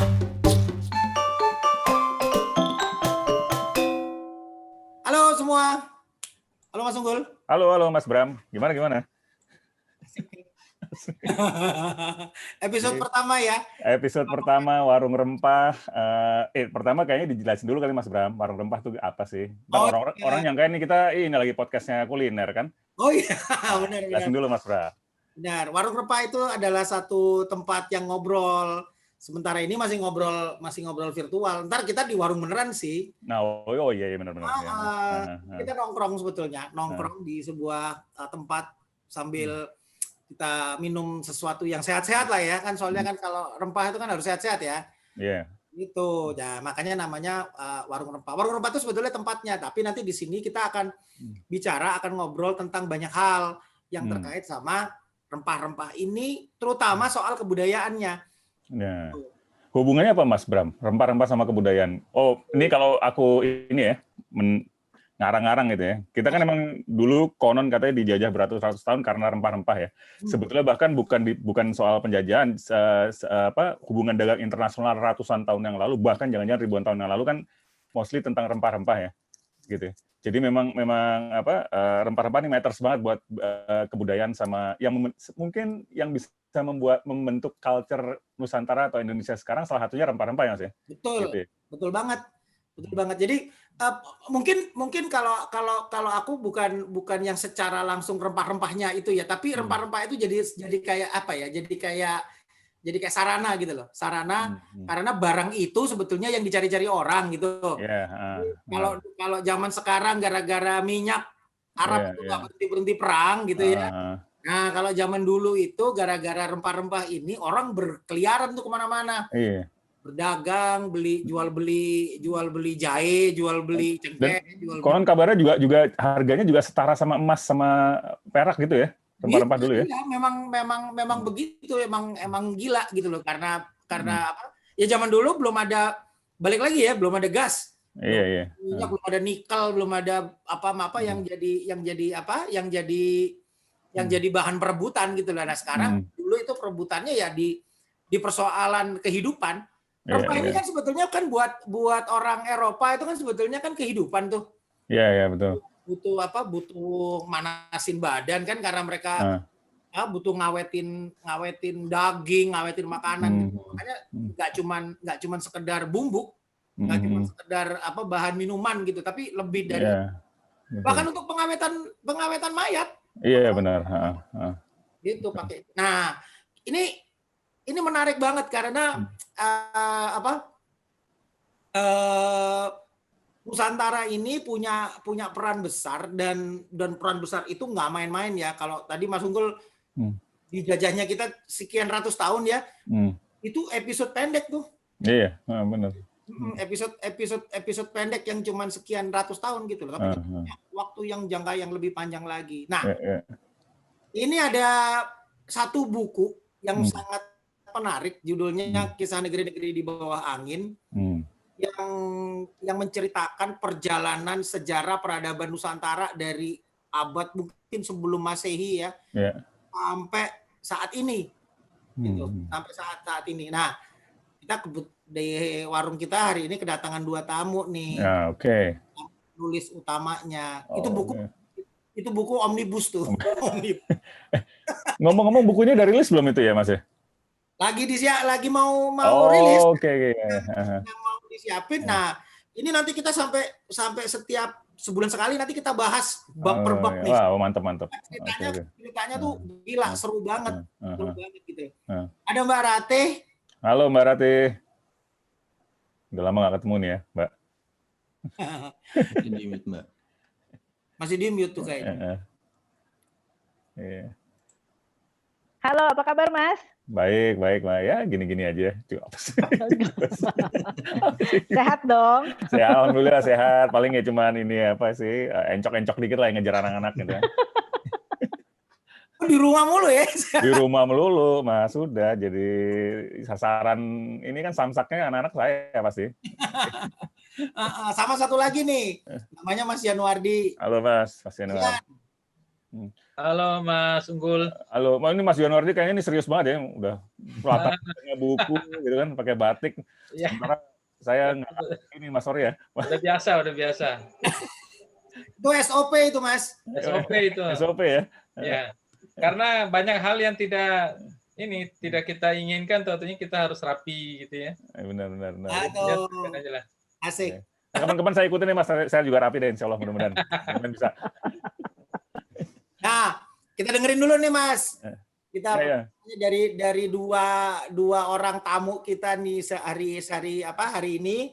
Halo semua. Halo Mas Unggul. Halo Mas Bram. Gimana? Episode pertama ya. Episode pertama Warung Rempah. Pertama kayaknya dijelasin dulu kali Mas Bram. Warung Rempah itu apa sih? Oh, Orang nyangka ini kita ini lagi podcastnya kuliner kan? Oh iya, Nah, benar. jelasin dulu Mas Bram. Benar. Warung Rempah itu adalah satu tempat yang ngobrol. Sementara ini masih ngobrol virtual. Ntar kita di warung beneran sih. Nah, oh iya benar. Kita nongkrong sebetulnya, di sebuah tempat sambil kita minum sesuatu yang sehat-sehat lah ya kan, soalnya kan kalau rempah itu kan harus sehat-sehat ya. Iya. Gitu. Ya, makanya namanya warung rempah. Warung rempah itu sebetulnya tempatnya, tapi nanti di sini kita akan akan ngobrol tentang banyak hal yang terkait sama rempah-rempah ini, terutama soal kebudayaannya. Nah, hubungannya apa Mas Bram? Rempah-rempah sama kebudayaan. Oh, ini kalau aku ini ya, ngarang-ngarang gitu ya. Kita kan emang dulu konon katanya dijajah beratus-ratus tahun karena rempah-rempah ya. Sebetulnya bahkan bukan soal penjajahan, hubungan dagang internasional ratusan tahun yang lalu, bahkan jangan-jangan ribuan tahun yang lalu kan mostly tentang rempah-rempah ya. Gitu. Jadi memang rempah-rempah ini matters banget buat kebudayaan sama yang mungkin yang bisa membentuk culture Nusantara atau Indonesia sekarang, salah satunya rempah-rempah ya Mas ya. Betul. Gitu ya? Betul banget. Jadi mungkin kalau aku bukan yang secara langsung rempah-rempahnya itu ya, tapi rempah-rempah itu jadi kayak apa ya? Jadi kayak sarana gitu loh. Sarana karena barang itu sebetulnya yang dicari-cari orang gitu. Kalau zaman sekarang gara-gara minyak Arab itu nggak berhenti perang gitu ya. Nah, kalau zaman dulu itu gara-gara rempah-rempah ini orang berkeliaran tuh kemana-mana. Iya. Berdagang, jual beli jahe, jual beli cengkeh, konon kabarnya juga harganya juga setara sama emas sama perak gitu ya. Rempah-rempah dulu ya. Iya, memang begitu, emang gila gitu loh, karena apa? Ya zaman dulu belum ada, balik lagi ya, belum ada gas. Iya. Minyak, belum ada nikel, belum ada apa yang jadi bahan perebutan gitu lah. Nah, sekarang dulu itu perebutannya ya di persoalan kehidupan. Rempah ini kan sebetulnya kan buat orang Eropa itu kan sebetulnya kan kehidupan tuh. Iya, betul. Butuh manasin badan kan, karena mereka butuh ngawetin daging, ngawetin makanan. Makanya nggak cuman sekedar bumbu, nggak cuma sekedar bahan minuman gitu, tapi lebih dari bahkan untuk pengawetan mayat. Iya benar. Gitu pakai. Nah, ini menarik banget karena Nusantara ini punya peran besar, dan peran besar itu nggak main-main ya. Kalau tadi Mas Unggul dijajahnya kita sekian ratus tahun ya, itu episode pendek tuh. Iya, benar. Episode pendek yang cuma sekian ratus tahun gitu loh. Tapi waktu yang jangka yang lebih panjang lagi. Nah, ini ada satu buku yang sangat menarik, judulnya Kisah Negeri-Negeri di Bawah Angin, yang menceritakan perjalanan sejarah peradaban Nusantara dari abad mungkin sebelum Masehi ya, sampai saat ini, gitu, sampai saat ini. Nah, kita di warung kita hari ini kedatangan 2 tamu nih. Nulis utamanya itu buku omnibus tuh. Ngomong-ngomong, bukunya udah rilis belum itu ya Mas ya? Lagi mau rilis. Yang mau disiapin. Nah, ini nanti kita sampai setiap sebulan sekali nanti kita bahas bab per bab nih. Wow, mantap. Ceritanya tuh gila, seru banget. Seru banget gitu. Ada Mbak Ratih. Halo Mbak Ratih. Udah lama nggak ketemu nih ya, Mbak. Di mute, Mbak. Masih di mute tuh kayaknya. Halo, apa kabar Mas? Baik, Mbak. Ya, gini-gini aja. Sehat dong? Sehat, alhamdulillah sehat. Paling ya cuman ini apa sih, encok-encok dikit lah yang ngejar anak-anak gitu ya. Di rumah mulu ya? Di rumah melulu, Mas. Sudah jadi sasaran ini kan samsaknya anak-anak saya pasti. Sama satu lagi nih, namanya Mas Januardi. Halo Mas Januardi. Halo Mas Unggul. Halo, ini Mas Yonwardi kayaknya ini serius banget ya, udah latar belakangnya buku gitu kan, pakai batik. Ya. Sementara saya nggak ini Mas Sorry ya. Udah biasa. Itu SOP itu, Mas. SOP itu. SOP ya. Ya. Karena banyak hal yang tidak kita inginkan, tentunya kita harus rapi gitu ya. Benar. Aduh, aja lah. asik. Nah, kapan-kapan saya ikutin nih Mas, saya juga rapi deh insya Allah mudah-mudahan. Mudah-mudahan bisa. Nah, kita dengerin dulu nih, Mas. Kita dari dua orang tamu kita nih hari ini.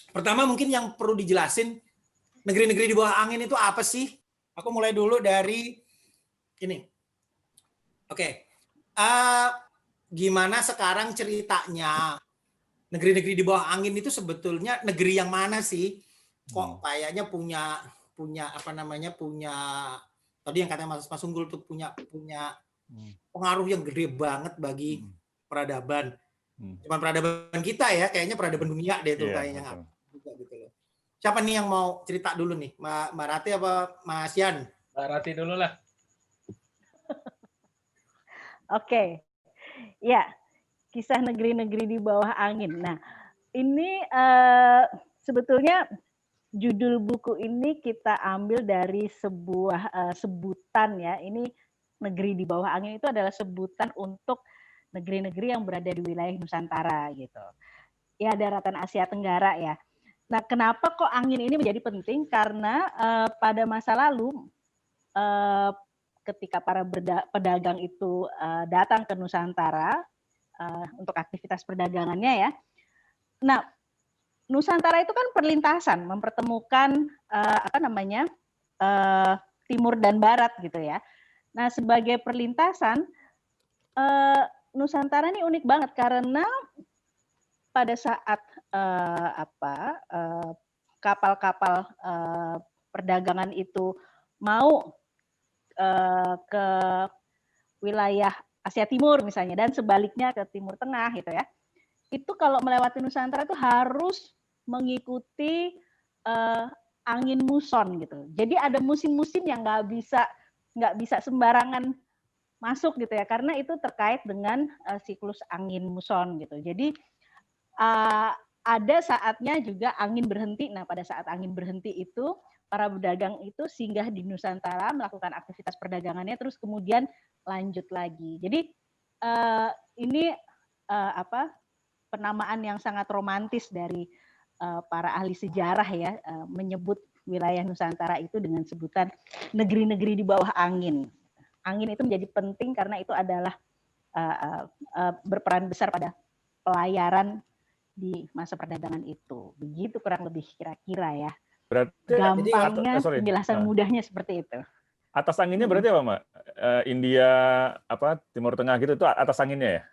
Pertama mungkin yang perlu dijelasin, negeri-negeri di bawah angin itu apa sih? Aku mulai dulu dari ini. Oke. Gimana sekarang ceritanya negeri-negeri di bawah angin itu sebetulnya negeri yang mana sih? Kok kayaknya punya tadi yang katanya Mas Unggul tuh punya pengaruh yang gede banget bagi peradaban. Cuman peradaban kita ya, kayaknya peradaban dunia deh tuh kayaknya juga gitu loh. Siapa nih yang mau cerita dulu nih? Mbak Rati apa Mas Yan? Mbak Rati dulu lah. Oke. Ya, kisah negeri-negeri di bawah angin. Nah, ini sebetulnya judul buku ini kita ambil dari sebuah sebutan ya. Ini negeri di bawah angin itu adalah sebutan untuk negeri-negeri yang berada di wilayah Nusantara gitu. Ya, daratan Asia Tenggara ya. Nah, kenapa kok angin ini menjadi penting? Karena pada masa lalu ketika para pedagang itu datang ke Nusantara untuk aktivitas perdagangannya ya. Nah, Nusantara itu kan perlintasan, mempertemukan timur dan barat gitu ya. Nah, sebagai perlintasan, Nusantara ini unik banget karena pada saat kapal-kapal perdagangan itu mau ke wilayah Asia Timur misalnya dan sebaliknya ke Timur Tengah gitu ya. Itu kalau melewati Nusantara itu harus mengikuti angin muson gitu. Jadi ada musim-musim yang nggak bisa sembarangan masuk gitu ya, karena itu terkait dengan siklus angin muson gitu. Jadi ada saatnya juga angin berhenti. Nah, pada saat angin berhenti itu para pedagang itu singgah di Nusantara melakukan aktivitas perdagangannya, terus kemudian lanjut lagi. Jadi ini penamaan yang sangat romantis dari para ahli sejarah ya, menyebut wilayah Nusantara itu dengan sebutan negeri-negeri di bawah angin. Angin itu menjadi penting karena itu adalah berperan besar pada pelayaran di masa perdagangan itu. Begitu kurang lebih kira-kira ya. Berarti gampangnya, penjelasan mudahnya seperti itu. Atas anginnya berarti apa, Mbak? India, Timur Tengah gitu, itu atas anginnya ya?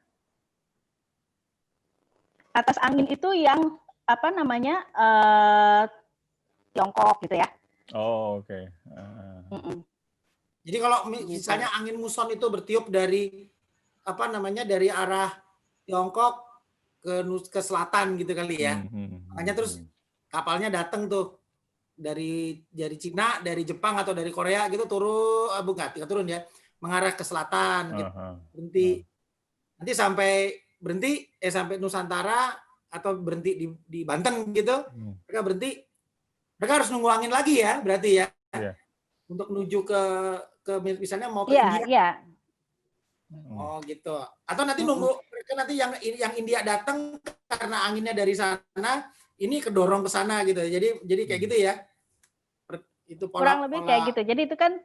Atas angin itu yang Tiongkok gitu ya. Oh, oke. Jadi kalau misalnya angin muson itu bertiup dari dari arah Tiongkok ke selatan gitu kali ya. Makanya terus kapalnya datang tuh dari Cina, dari Jepang atau dari Korea gitu turun ya, mengarah ke selatan gitu. Berhenti. Nanti sampai Nusantara atau berhenti di Banten gitu. Mereka berhenti. Mereka harus nunggu angin lagi ya, berarti ya. Yeah. Untuk menuju ke misalnya mau ke India. Iya. Oh gitu. Atau nanti nunggu mereka nanti yang India datang karena anginnya dari sana, ini kedorong ke sana gitu. Jadi kayak gitu ya. Itu kurang lebih kayak gitu. Jadi itu kan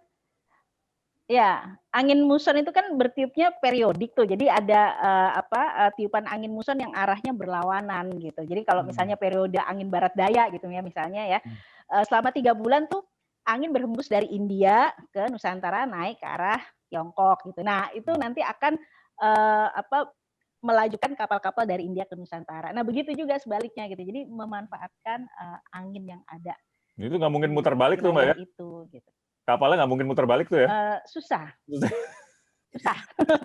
ya, angin muson itu kan bertiupnya periodik tuh. Jadi ada tiupan angin muson yang arahnya berlawanan gitu. Jadi kalau misalnya periode angin barat daya gitu ya misalnya ya. Selama 3 bulan tuh angin berhembus dari India ke Nusantara naik ke arah Tiongkok gitu. Nah, itu nanti akan melajukan kapal-kapal dari India ke Nusantara. Nah, begitu juga sebaliknya gitu. Jadi memanfaatkan angin yang ada. Itu nggak mungkin muter balik tuh, Mbak ya? Itu gitu. Kapalnya nggak mungkin muter balik tuh ya? Susah.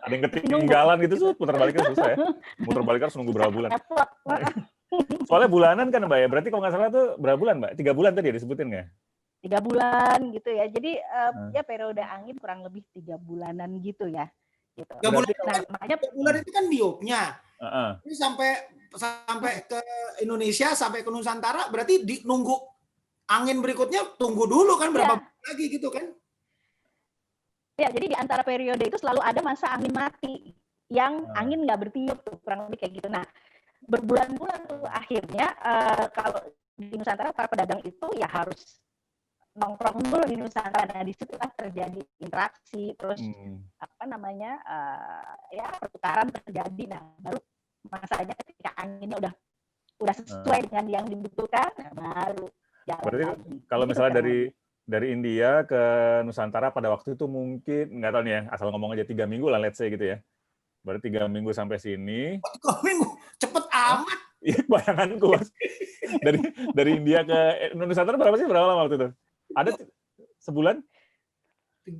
Ada yang ketinggalan gitu, muter baliknya susah ya? Muter balik harus nunggu berapa bulan? Soalnya bulanan kan, Mbak ya? Berarti kalau nggak salah tuh berapa bulan, Mbak? 3 bulan tadi ya disebutin nggak? bulan gitu ya. Jadi ya periode angin kurang lebih 3 bulanan gitu ya. Gitu. 3 bulan, Nah, makanya 3 bulan itu kan diopnya. Heeh. Ini sampai ke Indonesia, sampai ke Nusantara, berarti nunggu angin berikutnya, tunggu dulu kan berapa bulan lagi gitu kan? Ya, jadi di antara periode itu selalu ada masa angin mati yang angin nggak bertiup tuh, kurang lebih kayak gitu. Nah, berbulan-bulan tuh akhirnya kalau di Nusantara para pedagang itu ya harus nongkrong dulu di Nusantara. Nah, disitulah terjadi interaksi, terus apa namanya ya pertukaran terjadi. Nah, baru masanya ketika anginnya udah sesuai dengan yang dibutuhkan, nah baru jalan Berarti lagi. kalau Gitu, misalnya dari India ke Nusantara pada waktu itu mungkin nggak tahu nih ya, asal ngomong aja 3 minggu lah, let's say gitu ya. Berarti 3 minggu sampai sini. 3 minggu, cepet amat. Iya, bayanganku Mas. Dari India ke Nusantara berapa lama waktu itu? Ada sebulan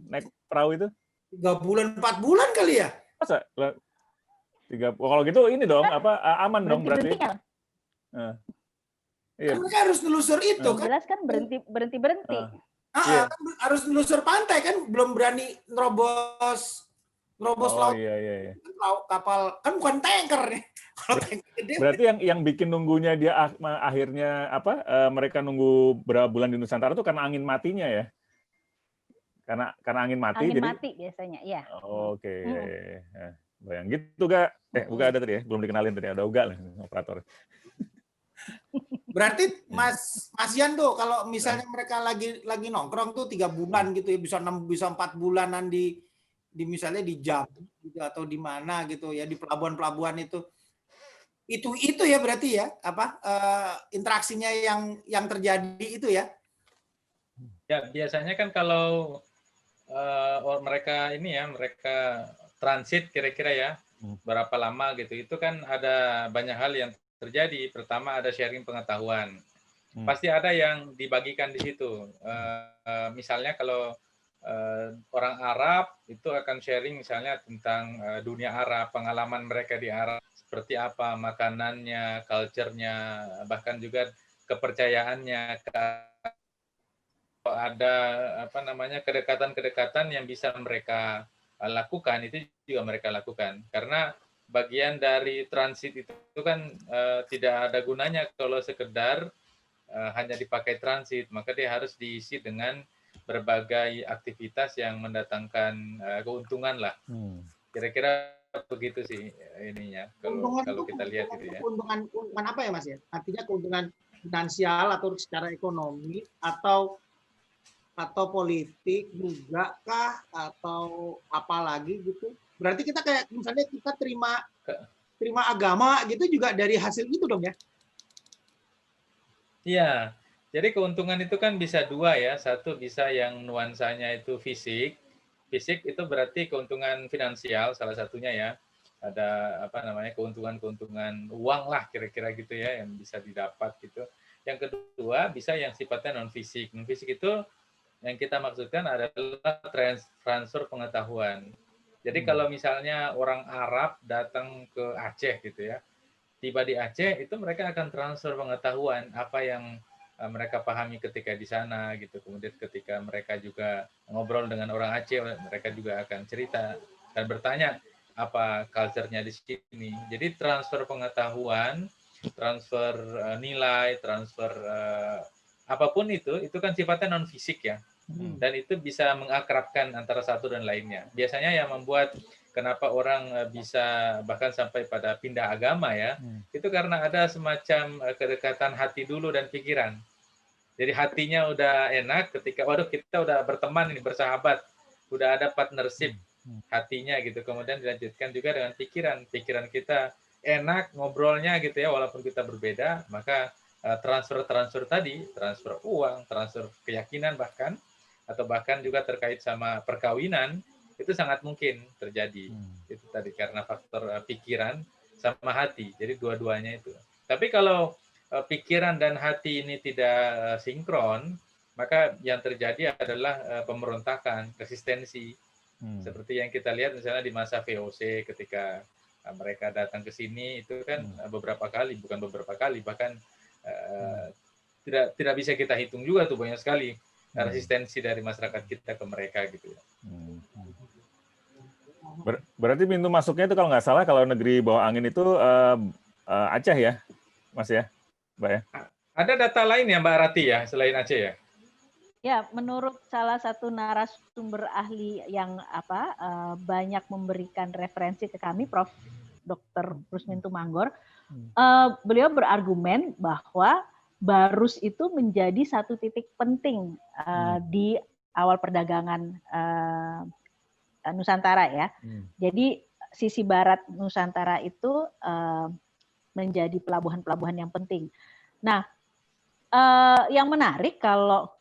naik perahu itu? 3 bulan, 4 bulan kali ya? Masa? Kalau gitu ini dong, aman dong berarti. Iya. Kan mereka harus nelusur itu kan? Jelas kan berhenti. Kan harus nelusur pantai kan, belum berani nerobos laut. Iya. Kapal kan bukan tanker nih. Berarti yang bikin nunggunya dia akhirnya mereka nunggu berapa bulan di Nusantara itu karena angin matinya ya? Karena angin mati. Angin jadi mati biasanya, iya. Oke. Bayang gitu gak? Uga ada tadi ya, belum dikenalin tadi, ada Uga lah operator. Berarti Mas Yan tuh kalau misalnya mereka lagi nongkrong tuh 3 bulan gitu ya, bisa 4 bulanan di misalnya di Jambi gitu, atau di mana gitu ya, di pelabuhan itu ya berarti ya interaksinya yang terjadi itu ya. Ya, biasanya kan kalau mereka transit kira-kira ya berapa lama gitu, itu kan ada banyak hal yang terjadi. Pertama ada sharing pengetahuan, pasti ada yang dibagikan di situ. Misalnya kalau orang Arab itu akan sharing misalnya tentang dunia Arab, pengalaman mereka di Arab, seperti apa makanannya, culture-nya, bahkan juga kepercayaannya. Ada kedekatan-kedekatan yang bisa mereka lakukan, itu juga mereka lakukan. Karena bagian dari transit itu kan tidak ada gunanya kalau sekedar hanya dipakai transit, maka dia harus diisi dengan berbagai aktivitas yang mendatangkan keuntungan lah. Kira-kira begitu sih ininya kalau kita lihat itu ya. Keuntungan apa ya Mas ya? Artinya keuntungan finansial atau secara ekonomi atau politik juga kah, atau apa lagi gitu? Berarti kita kayak misalnya kita terima agama gitu juga dari hasil itu dong ya? Iya, jadi keuntungan itu kan bisa dua ya. Satu bisa yang nuansanya itu fisik. Fisik itu berarti keuntungan finansial salah satunya ya. Ada keuntungan uang lah kira-kira gitu ya yang bisa didapat gitu. Yang kedua bisa yang sifatnya non fisik. Non fisik itu yang kita maksudkan adalah transfer pengetahuan. Jadi kalau misalnya orang Arab datang ke Aceh gitu ya, tiba di Aceh itu mereka akan transfer pengetahuan apa yang mereka pahami ketika di sana gitu. Kemudian ketika mereka juga ngobrol dengan orang Aceh, mereka juga akan cerita dan bertanya apa culture-nya di sini. Jadi transfer pengetahuan, transfer nilai, transfer apapun itu kan sifatnya non fisik ya. Dan itu bisa mengakrabkan antara satu dan lainnya. Biasanya yang membuat kenapa orang bisa bahkan sampai pada pindah agama ya, itu karena ada semacam kedekatan hati dulu dan pikiran. Jadi hatinya udah enak ketika kita udah berteman ini, bersahabat, udah ada partnership hatinya gitu. Kemudian dilanjutkan juga dengan pikiran kita enak ngobrolnya gitu ya, walaupun kita berbeda, maka transfer tadi, transfer uang, transfer keyakinan bahkan, atau bahkan juga terkait sama perkawinan, itu sangat mungkin terjadi. Itu tadi karena faktor pikiran sama hati. Jadi dua-duanya itu. Tapi kalau pikiran dan hati ini tidak sinkron, maka yang terjadi adalah pemberontakan, resistensi. Seperti yang kita lihat misalnya di masa VOC ketika mereka datang ke sini itu kan bahkan tidak bisa kita hitung juga tuh, banyak sekali resistensi dari masyarakat kita ke mereka gitu ya. Berarti pintu masuknya itu kalau nggak salah kalau negeri bawah angin itu Aceh ya, Mas ya, Mbak ya? Ada data lain ya Mbak Rati ya selain Aceh ya? Ya, menurut salah satu narasumber ahli yang banyak memberikan referensi ke kami, Prof. Dr. Rusmin Tumanggor, beliau berargumen bahwa Barus itu menjadi satu titik penting di awal perdagangan Nusantara ya. Jadi sisi barat Nusantara itu menjadi pelabuhan-pelabuhan yang penting. Nah, yang menarik kalau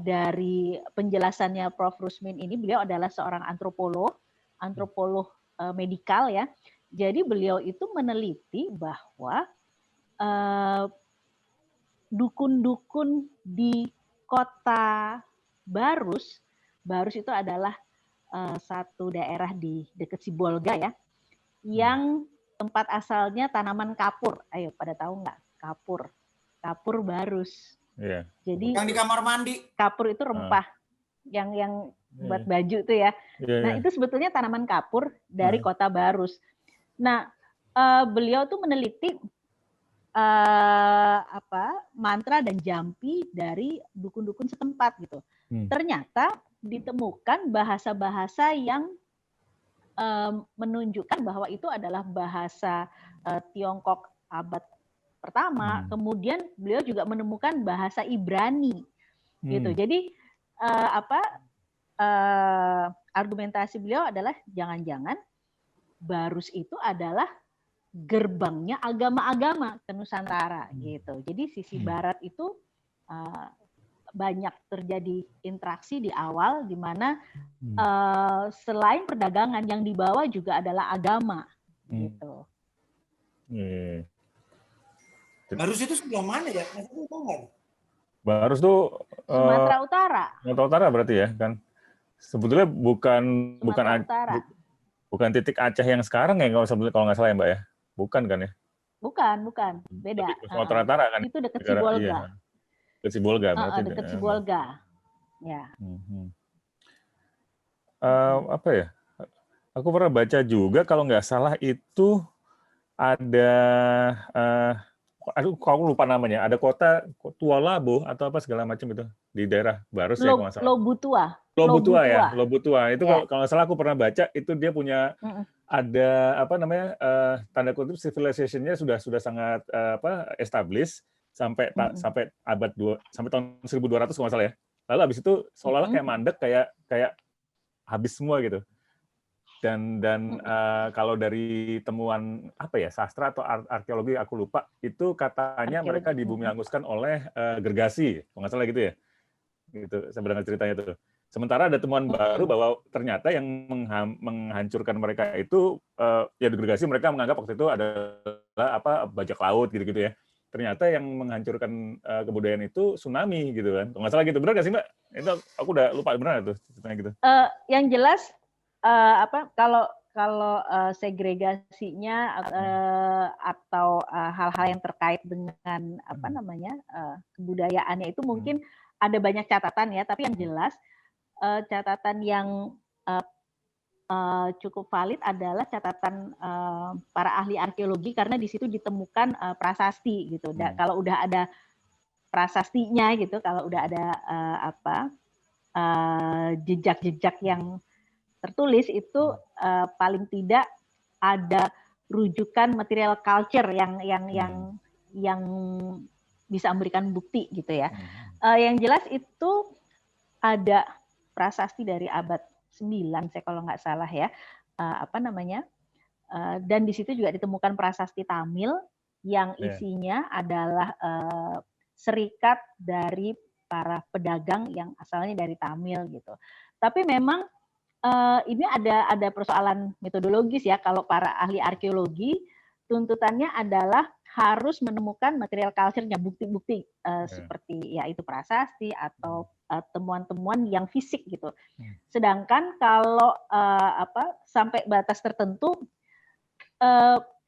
dari penjelasannya Prof. Rusmin ini, beliau adalah seorang antropolog medikal ya. Jadi beliau itu meneliti bahwa dukun-dukun di kota Barus itu adalah satu daerah di dekat Sibolga ya, yang tempat asalnya tanaman kapur. Ayo, pada tahu nggak kapur? Kapur Barus. Yeah. Jadi yang di kamar mandi. Kapur itu rempah yang buat baju tuh ya. Nah, itu sebetulnya tanaman kapur dari kota Barus. Nah, beliau tuh meneliti mantra dan jampi dari dukun-dukun setempat gitu. Ternyata ditemukan bahasa-bahasa yang menunjukkan bahwa itu adalah bahasa Tiongkok abad pertama. Kemudian beliau juga menemukan bahasa Ibrani gitu. Jadi argumentasi beliau adalah jangan-jangan Barus itu adalah gerbangnya agama-agama ke Nusantara gitu. Jadi sisi barat itu banyak terjadi interaksi di awal, di mana selain perdagangan yang dibawa juga adalah agama gitu. Barus itu sebelah mana ya? Barus tuh Sumatera Utara. Sumatera Utara berarti ya kan. Sebetulnya bukan titik Aceh yang sekarang ya kalau nggak salah ya Mbak ya. Bukan kan ya? Bukan, beda. Sumatera Utara kan. Itu dekat Sibolga. Iya. Dekat Sibolga berarti. Dekat Sibolga. Ya. Apa ya? Aku pernah baca juga kalau nggak salah itu ada aku lupa namanya. Ada kota Tualabo atau apa segala macam itu di daerah Barus ya kalau nggak salah. Lobutua ya. Lobutua itu kalau nggak salah aku pernah baca itu dia punya ada tanda kutip civilization-nya sudah sangat established sampai abad sampai tahun 1200 kalau nggak salah ya. Lalu habis itu seolah-olah kayak mandek kayak habis semua gitu. Dan kalau dari temuan sastra atau arkeologi aku lupa itu katanya mereka dibumi hanguskan oleh Gergasi, kalau nggak salah gitu ya. Gitu saya mendengar ceritanya itu. Sementara ada temuan baru bahwa ternyata yang menghancurkan mereka itu ya Gergasi mereka menganggap waktu itu adalah bajak laut gitu-gitu ya. Ternyata yang menghancurkan kebudayaan itu tsunami gitu kan. Kalau nggak salah gitu. Benar nggak sih Mbak? Itu aku udah lupa benar tuh ceritanya gitu. Yang jelas kalau segregasinya atau hal-hal yang terkait dengan kebudayaannya itu mungkin ada banyak catatan ya, tapi yang jelas catatan yang cukup valid adalah catatan para ahli arkeologi karena di situ ditemukan prasasti gitu. Kalau udah ada prasastinya gitu, kalau udah ada jejak-jejak yang tertulis itu paling tidak ada rujukan material culture yang bisa memberikan bukti gitu ya. Yang jelas itu ada prasasti dari abad 9 saya kalau nggak salah ya. Dan di situ juga ditemukan prasasti Tamil yang isinya adalah serikat dari para pedagang yang asalnya dari Tamil gitu. Tapi memang ini ada persoalan metodologis ya. Kalau para ahli arkeologi tuntutannya adalah harus menemukan material culture-nya, bukti-bukti seperti ya itu prasasti atau temuan-temuan yang fisik gitu. Sedangkan kalau sampai batas tertentu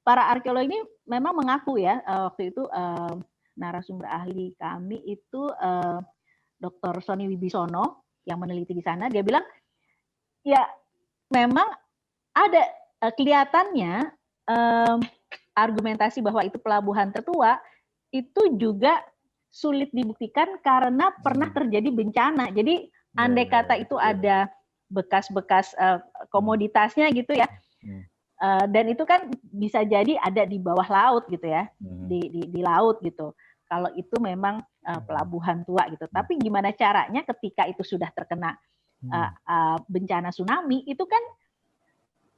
para arkeolog ini memang mengaku ya waktu itu narasumber ahli kami itu Dr. Sony Wibisono yang meneliti di sana, dia bilang ya memang ada kelihatannya argumentasi bahwa itu pelabuhan tertua itu juga sulit dibuktikan karena pernah terjadi bencana. Jadi andai kata itu ada bekas-bekas komoditasnya gitu ya, dan itu kan bisa jadi ada di bawah laut gitu ya, di laut gitu. Kalau itu memang pelabuhan tua gitu. Tapi gimana caranya ketika itu sudah terkena bencana tsunami, itu kan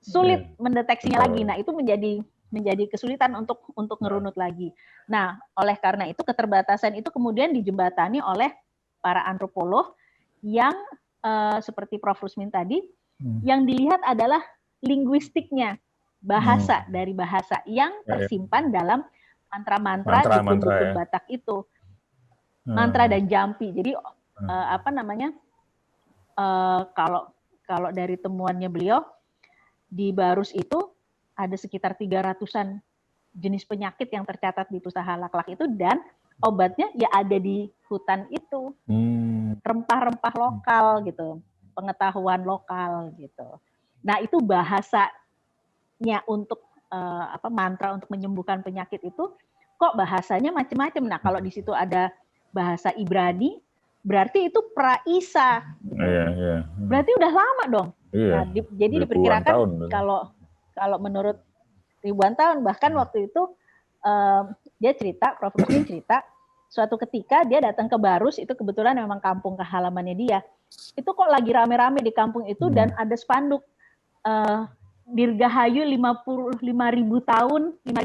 sulit mendeteksinya lagi. Nah, itu menjadi kesulitan untuk ngerunut lagi. Nah, oleh karena itu keterbatasan itu kemudian dijembatani oleh para antropolog yang seperti Prof. Rusmin tadi, yang dilihat adalah linguistiknya, bahasa dari bahasa yang tersimpan dalam mantra-mantra dukun-dukun Batak itu, mantra dan jampi. Jadi kalau dari temuannya beliau di Barus itu ada sekitar 300-an jenis penyakit yang tercatat di Pustaha Laklak itu, dan obatnya ya ada di hutan itu. Rempah-rempah lokal gitu, pengetahuan lokal gitu. Nah, itu bahasanya untuk mantra untuk menyembuhkan penyakit itu kok bahasanya macam-macam. Nah, kalau di situ ada bahasa Ibrani, berarti itu pra-Isa. Berarti udah lama dong. Nah, jadi diperkirakan kalau menurut ribuan tahun, bahkan waktu itu dia cerita, Prof. Rusmin cerita, suatu ketika dia datang ke Barus, itu kebetulan memang kampung halamannya dia. Itu kok lagi rame-rame di kampung itu, dan ada spanduk Dirgahayu 55.000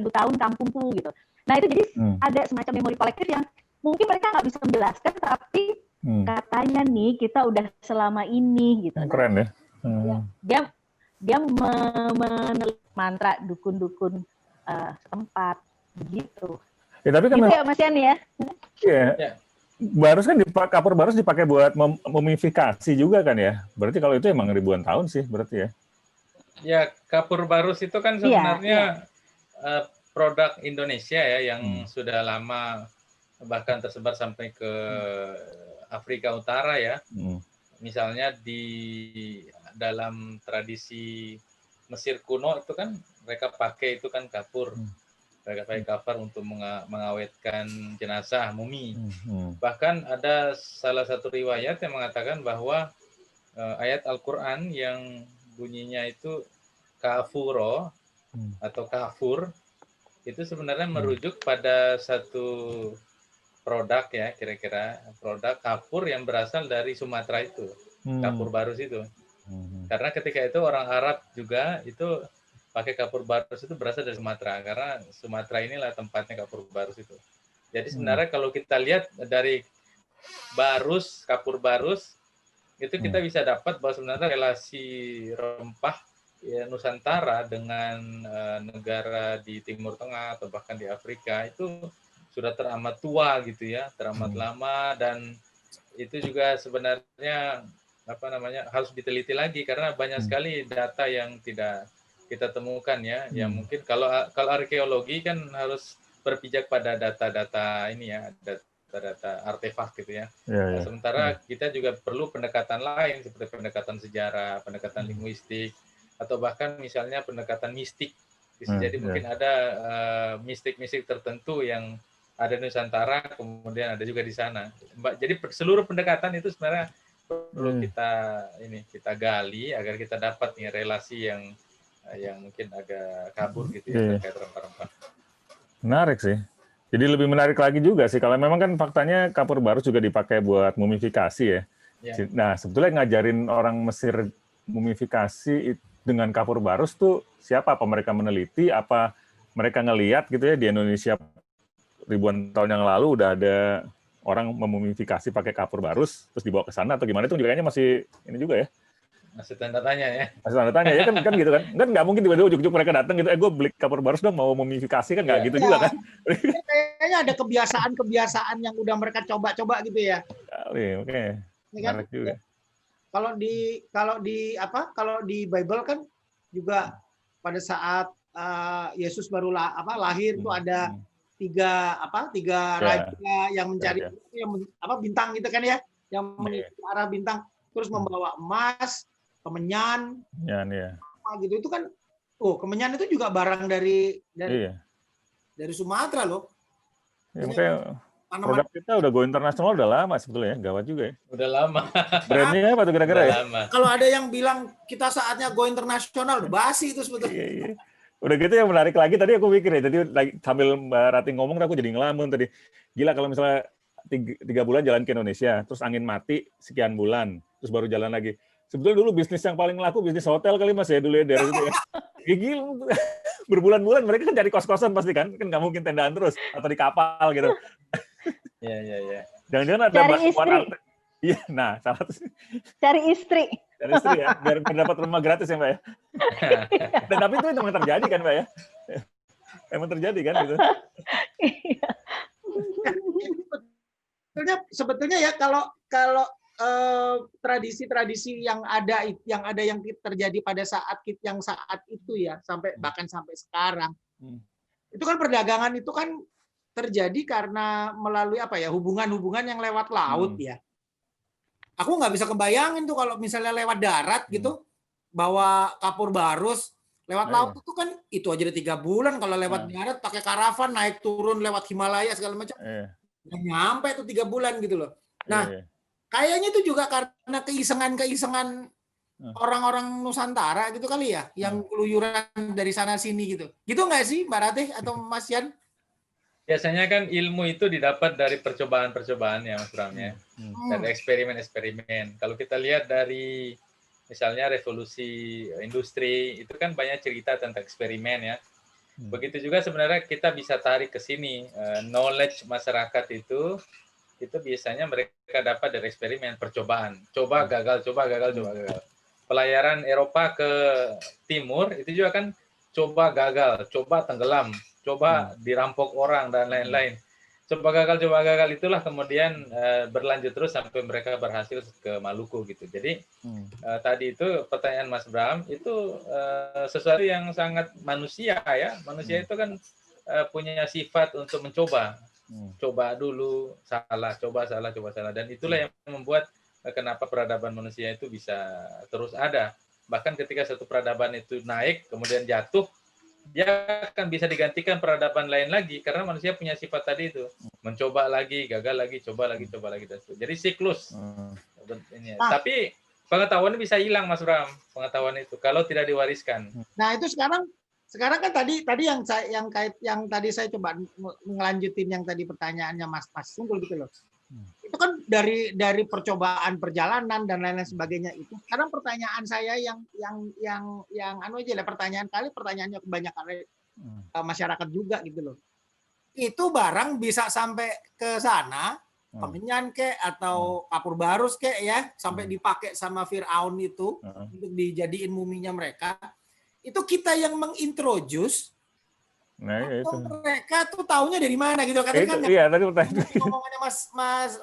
tahun kampungku gitu. Nah, itu jadi ada semacam memori kolektif yang mungkin mereka nggak bisa menjelaskan, tapi katanya nih kita udah selama ini gitu. Keren ya. Dia meneliti mantra dukun-dukun setempat begitu. Ya, tapi kan gitu ya Mas Yani ya. Iya. Barus kan kapur Barus dipakai buat mumifikasi juga kan ya. Berarti kalau itu emang ribuan tahun sih berarti ya. Ya, kapur Barus itu kan sebenarnya produk Indonesia ya, yang sudah lama bahkan tersebar sampai ke Afrika Utara ya. Misalnya di dalam tradisi Mesir kuno itu kan mereka pakai itu kan kapur. Mereka pakai kapur untuk mengawetkan jenazah, mumi. Bahkan ada salah satu riwayat yang mengatakan bahwa ayat Al-Quran yang bunyinya itu kafuro atau kafur, itu sebenarnya merujuk pada satu produk ya, kira-kira produk kapur yang berasal dari Sumatera itu, kapur Barus itu. Karena ketika itu orang Arab juga itu pakai kapur Barus itu berasal dari Sumatera, karena Sumatera inilah tempatnya kapur Barus itu. Jadi sebenarnya kalau kita lihat dari Barus, kapur Barus, itu kita bisa dapat bahwa sebenarnya relasi rempah ya, Nusantara dengan negara di Timur Tengah atau bahkan di Afrika itu sudah teramat tua gitu ya, teramat lama, dan itu juga sebenarnya harus diteliti lagi karena banyak sekali data yang tidak kita temukan ya, yang mungkin kalau arkeologi kan harus berpijak pada data-data ini ya, data artefak gitu ya. Sementara kita juga perlu pendekatan lain seperti pendekatan sejarah, pendekatan linguistik, atau bahkan misalnya pendekatan mistik. Bisa jadi mungkin ada mistik-mistik tertentu yang ada di Nusantara, kemudian ada juga di sana. Jadi seluruh pendekatan itu sebenarnya perlu kita gali agar kita dapat nih relasi yang mungkin agak kabur gitu ya terkait rempah-rempah. Menarik sih. Jadi lebih menarik lagi juga sih kalau memang kan faktanya kapur Barus juga dipakai buat mumifikasi ya. Nah, sebetulnya ngajarin orang Mesir mumifikasi dengan kapur Barus tuh siapa? Apa mereka meneliti? Apa mereka ngelihat gitu ya di Indonesia ribuan tahun yang lalu udah ada orang memumifikasi pakai kapur Barus terus dibawa ke sana atau gimana, itu juga kayaknya masih ini juga ya. Masih tanda tanya ya. Masih tanda tanya ya kan gitu kan. Kan nggak mungkin tiba-tiba ujuk-ujuk mereka datang gitu, gue beli kapur Barus dong mau mumifikasi, kan nggak gitu juga kan. Kayaknya ada kebiasaan-kebiasaan yang udah mereka coba-coba gitu ya. Oke. Menarik juga. Kalau di Bible kan juga pada saat Yesus baru lahir tuh ada tiga raja yang mencari bintang gitu kan ya. yang mengikuti arah bintang terus membawa emas, kemenyan, gitu. Itu kan, kemenyan itu juga barang dari Sumatera loh. Ya, makanya produk kita udah go internasional udah lama sebetulnya, gawat juga ya. Udah lama. Brandnya apa tuh kira-kira ya? Kalau ada yang bilang kita saatnya go internasional, udah basi itu sebetulnya. Iya. Udah gitu yang menarik lagi tadi aku pikir ya, tadi sambil Mbak Rati ngomong aku jadi ngelamun tadi. Gila kalau misalnya 3 bulan jalan ke Indonesia, terus angin mati sekian bulan, terus baru jalan lagi. Sebetulnya dulu bisnis yang paling laku bisnis hotel kali Mas ya dulu ya dari itu ya. Gila, berbulan-bulan mereka kan cari kos-kosan pasti kan nggak mungkin tendaan terus atau di kapal gitu. Iya. Jangan-jangan ada istri. Iya, nah salah satu. Cari istri Ya, biar mendapat rumah gratis ya Mbak ya. Dan tapi itu memang terjadi kan Mbak ya. Emang terjadi kan gitu. Sebetulnya ya kalau tradisi-tradisi yang terjadi pada saat itu ya bahkan sampai sekarang itu kan perdagangan itu kan terjadi karena melalui hubungan-hubungan yang lewat laut ya. Aku nggak bisa kebayangin tuh kalau misalnya lewat darat gitu bawa kapur barus lewat laut itu kan itu aja udah 3 bulan. Kalau lewat darat pakai karavan naik turun lewat Himalaya segala macam nggak nyampe tuh 3 bulan gitu loh. Nah kayaknya itu juga karena keisengan orang-orang Nusantara gitu kali ya, yang keluyuran dari sana sini gitu. Gitu nggak sih Mbak Ratih atau Mas Yan? Biasanya kan ilmu itu didapat dari percobaan-percobaan ya Mas Bram ya. Dari eksperimen-eksperimen. Kalau kita lihat dari misalnya revolusi industri, itu kan banyak cerita tentang eksperimen ya. Begitu juga sebenarnya kita bisa tarik ke sini. Knowledge masyarakat itu biasanya mereka dapat dari eksperimen, percobaan. Coba gagal. Pelayaran Eropa ke timur itu juga kan coba gagal, coba tenggelam, coba dirampok orang dan lain-lain. Coba gagal itulah kemudian berlanjut terus sampai mereka berhasil ke Maluku gitu. Jadi tadi itu pertanyaan Mas Bram itu sesuatu yang sangat manusia ya. Manusia itu kan punya sifat untuk mencoba. Coba dulu, salah, coba salah. Dan itulah yang membuat kenapa peradaban manusia itu bisa terus ada. Bahkan ketika satu peradaban itu naik, kemudian jatuh, dia akan bisa digantikan peradaban lain lagi, karena manusia punya sifat tadi itu. Mencoba lagi, gagal lagi, coba lagi. Jadi siklus. Tapi pengetahuan bisa hilang, Mas Bram, pengetahuan itu, kalau tidak diwariskan. Nah itu sekarang kan tadi yang tadi saya coba ngelanjutin yang tadi pertanyaannya Mas Sunggul gitu loh. Itu kan dari percobaan perjalanan dan lain-lain sebagainya itu. Sekarang pertanyaan saya yang pertanyaannya kebanyakan masyarakat juga gitu loh. Itu barang bisa sampai ke sana, kemenyan kek atau kapur barus kek ya, sampai dipakai sama Firaun itu untuk dijadiin muminya mereka. Itu kita yang mengintroduce. Itu mereka tuh taunya dari mana gitu kan? Iya, tadi pertanyaan. Ngomongannya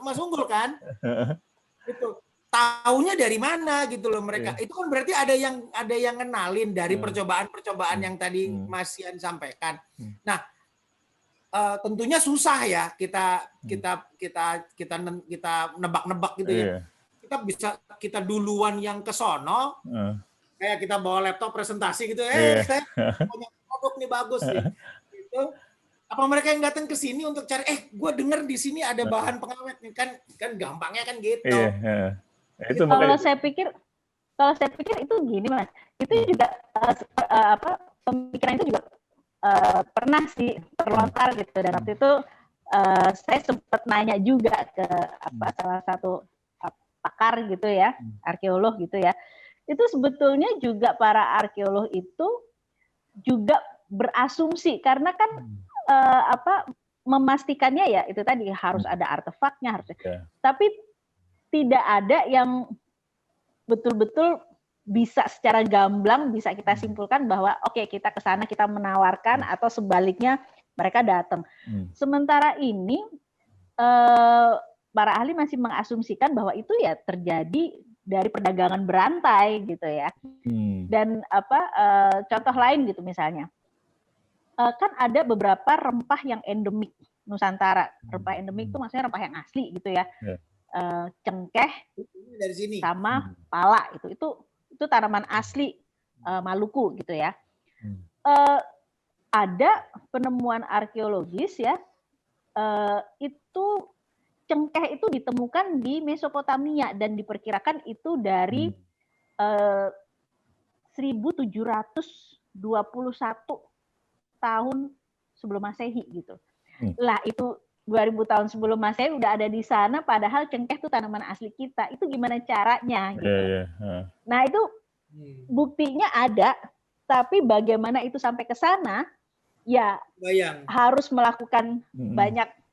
Mas Unggul kan? Itu taunya dari mana gitu loh mereka. Itu kan berarti ada yang ngenalin dari percobaan-percobaan yang tadi Mas Yan sampaikan. Nah, tentunya susah ya kita nebak-nebak gitu ya. Kita duluan yang ke sono. Kayak kita bawa laptop presentasi gitu, saya punya produk nih bagus nih. Gitu. Apa mereka yang datang ke sini untuk cari, gue dengar di sini ada bahan pengawet nih, kan gampangnya kan gitu. Itu kalau saya pikir itu gini Mas, itu juga pemikiran itu juga pernah sih terlontar gitu, dan waktu itu saya sempat nanya juga ke salah satu pakar gitu ya, arkeolog gitu ya. Itu sebetulnya juga para arkeolog itu juga berasumsi karena kan memastikannya ya itu tadi harus ada artefaknya tapi tidak ada yang betul-betul bisa secara gamblang bisa kita simpulkan bahwa oke, kita ke sana kita menawarkan atau sebaliknya mereka datang. Sementara ini para ahli masih mengasumsikan bahwa itu ya terjadi dari perdagangan berantai gitu ya. Dan contoh lain gitu misalnya, kan ada beberapa rempah yang endemik Nusantara. Rempah endemik itu maksudnya rempah yang asli gitu ya. cengkeh dari sini sama pala itu tanaman asli Maluku gitu ya. Ada penemuan arkeologis ya, itu cengkeh itu ditemukan di Mesopotamia dan diperkirakan itu dari 1721 tahun sebelum Masehi gitu. Lah itu 2000 tahun sebelum Masehi udah ada di sana, padahal cengkeh itu tanaman asli kita. Itu gimana caranya gitu. Nah itu buktinya ada, tapi bagaimana itu sampai ke sana, ya harus melakukan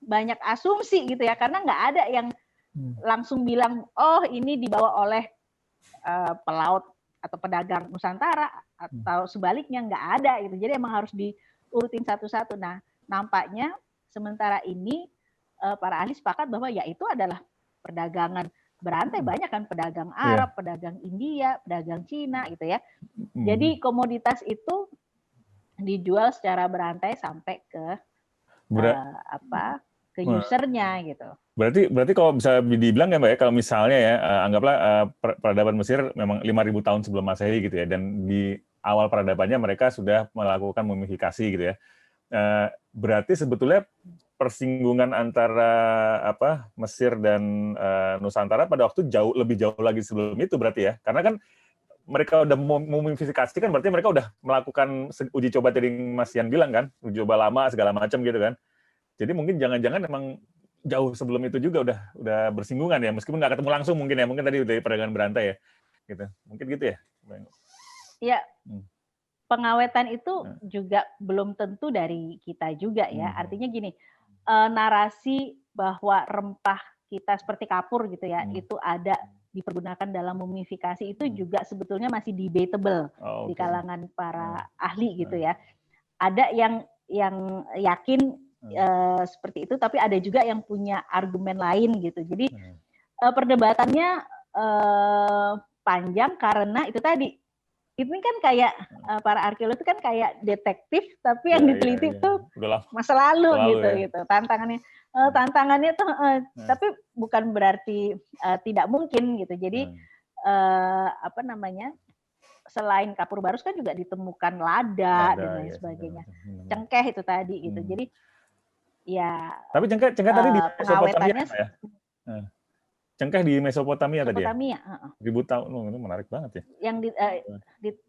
banyak asumsi gitu ya, karena nggak ada yang langsung bilang, oh ini dibawa oleh pelaut atau pedagang Nusantara atau sebaliknya, nggak ada gitu. Jadi emang harus diurutin satu-satu. Nah, nampaknya sementara ini para ahli sepakat bahwa ya itu adalah perdagangan berantai, banyak kan pedagang Arab, pedagang India, pedagang Cina gitu ya. Jadi komoditas itu dijual secara berantai sampai ke ke usernya gitu. Berarti kalau bisa dibilang ya Mbak ya, kalau misalnya ya anggaplah peradaban Mesir memang 5.000 tahun sebelum Masehi gitu ya, dan di awal peradabannya mereka sudah melakukan mumifikasi gitu ya. Berarti sebetulnya persinggungan antara Mesir dan Nusantara pada waktu lebih jauh lagi sebelum itu berarti ya. Karena kan mereka udah mumifikasi kan, berarti mereka udah melakukan uji coba tadi Mas Yan bilang kan, uji coba lama segala macam gitu kan. Jadi mungkin jangan-jangan emang jauh sebelum itu juga udah bersinggungan ya, meskipun nggak ketemu langsung mungkin ya, mungkin tadi dari perdagangan berantai ya, gitu. Mungkin gitu ya. Iya. Pengawetan itu juga belum tentu dari kita juga ya. Artinya gini, narasi bahwa rempah kita seperti kapur gitu ya, itu ada dipergunakan dalam mumifikasi itu juga sebetulnya masih debatable di kalangan para ahli gitu ya. Ada yang yakin seperti itu, tapi ada juga yang punya argumen lain gitu. Jadi perdebatannya panjang karena itu tadi. Ini kan kayak para arkeolog itu kan kayak detektif, tapi yang diteliti itu masa lalu gitu. Tantangannya tuh, tapi bukan berarti tidak mungkin gitu. Jadi selain kapur barus kan juga ditemukan lada dan lain sebagainya. Cengkeh itu tadi gitu. Jadi ya. Tapi cengkeh tadi di Mesopotamia ya? Cengkeh di Mesopotamia tadi ya? 1000 tahun, itu menarik banget ya. Yang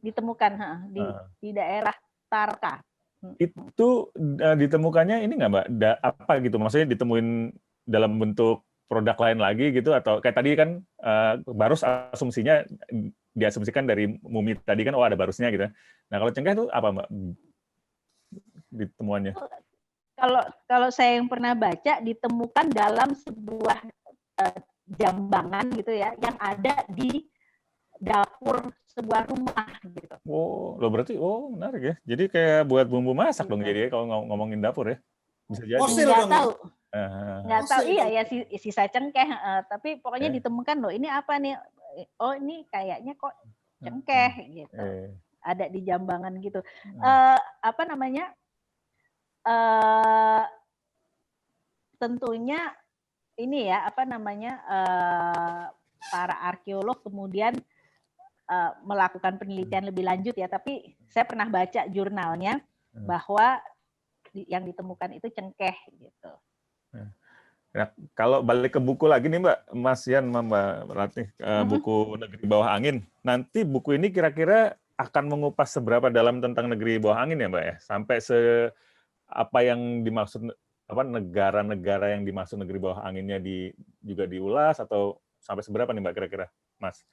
ditemukan di daerah Tarka. Itu ditemukannya ini nggak Mbak? Apa gitu? Maksudnya ditemuin dalam bentuk produk lain lagi gitu? Atau kayak tadi kan barus asumsinya diasumsikan dari mumi tadi kan, ada barusnya gitu. Nah kalau cengkeh itu apa Mbak ditemuannya? Kalau saya yang pernah baca, ditemukan dalam sebuah jambangan gitu ya, yang ada di dapur sebuah rumah gitu. Loh berarti menarik ya. Jadi kayak buat bumbu masak dong jadi ya, kalau ngomongin dapur ya. Bisa jadi. Nggak tahu iya ya sisa cengkeh, tapi pokoknya ditemukan loh, ini apa nih? Oh ini kayaknya kok cengkeh gitu. Ada di jambangan gitu. Tentunya ini ya para arkeolog kemudian melakukan penelitian lebih lanjut ya, tapi saya pernah baca jurnalnya bahwa yang ditemukan itu cengkeh gitu. Nah, kalau balik ke buku lagi nih Mbak, Mas Yan, Mbak Ratih, buku Negeri Bawah Angin. Nanti buku ini kira-kira akan mengupas seberapa dalam tentang Negeri Bawah Angin ya Mbak ya? Sampai apa yang dimaksud, negara-negara yang dimaksud Negeri Bawah Anginnya juga diulas, atau sampai seberapa nih Mbak kira-kira, Mas?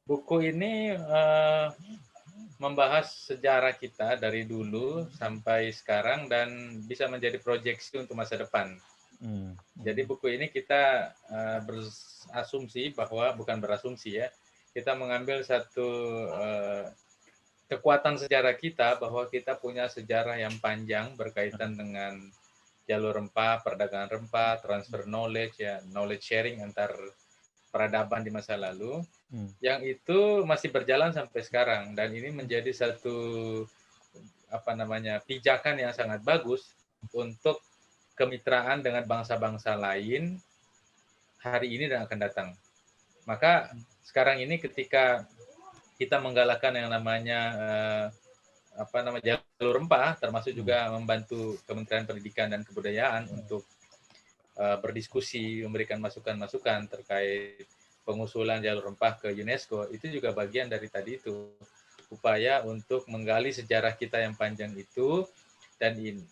Buku ini membahas sejarah kita dari dulu sampai sekarang dan bisa menjadi proyeksi untuk masa depan. Jadi buku ini kita berasumsi bahwa, bukan berasumsi ya, kita mengambil satu kekuatan sejarah kita bahwa kita punya sejarah yang panjang berkaitan dengan jalur rempah, perdagangan rempah, transfer knowledge ya, knowledge sharing antar peradaban di masa lalu, yang itu masih berjalan sampai sekarang, dan ini menjadi satu pijakan yang sangat bagus untuk kemitraan dengan bangsa-bangsa lain hari ini dan akan datang. Maka sekarang ini ketika kita menggalakkan yang namanya jalur rempah, termasuk juga membantu Kementerian Pendidikan dan Kebudayaan untuk berdiskusi, memberikan masukan-masukan terkait pengusulan jalur rempah ke UNESCO, itu juga bagian dari tadi itu, upaya untuk menggali sejarah kita yang panjang itu,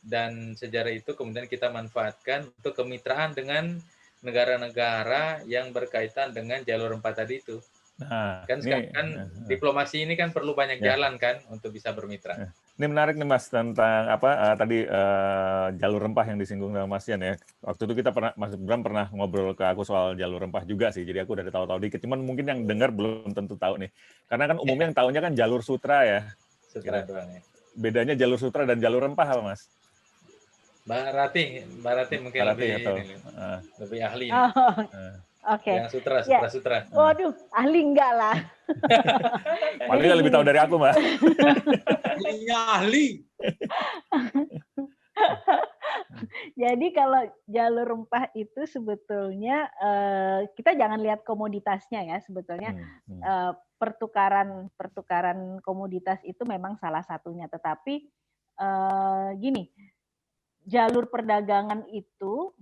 dan sejarah itu kemudian kita manfaatkan untuk kemitraan dengan negara-negara yang berkaitan dengan jalur rempah tadi itu. Nah, kan sekarang kan diplomasi ini kan perlu banyak jalan kan untuk bisa bermitra. Ini menarik nih Mas tentang tadi jalur rempah yang disinggung sama Mas Yan ya. Waktu itu kita Mas Bram pernah ngobrol ke aku soal jalur rempah juga sih. Jadi aku udah tahu-tahu dikit. Cuman mungkin yang dengar belum tentu tahu nih. Karena kan umumnya yang tahunya kan jalur sutra ya. Sutra doang ya. Bedanya jalur sutra dan jalur rempah apa Mas? Mbak Rati mungkin lebih ahli. Oke. Yang sutra. Waduh, ahli enggak lah. Paling lebih tahu dari aku, Mbak. Ahli. Jadi kalau jalur rempah itu sebetulnya kita jangan lihat komoditasnya ya, sebetulnya pertukaran komoditas itu memang salah satunya, tetapi gini, jalur perdagangan itu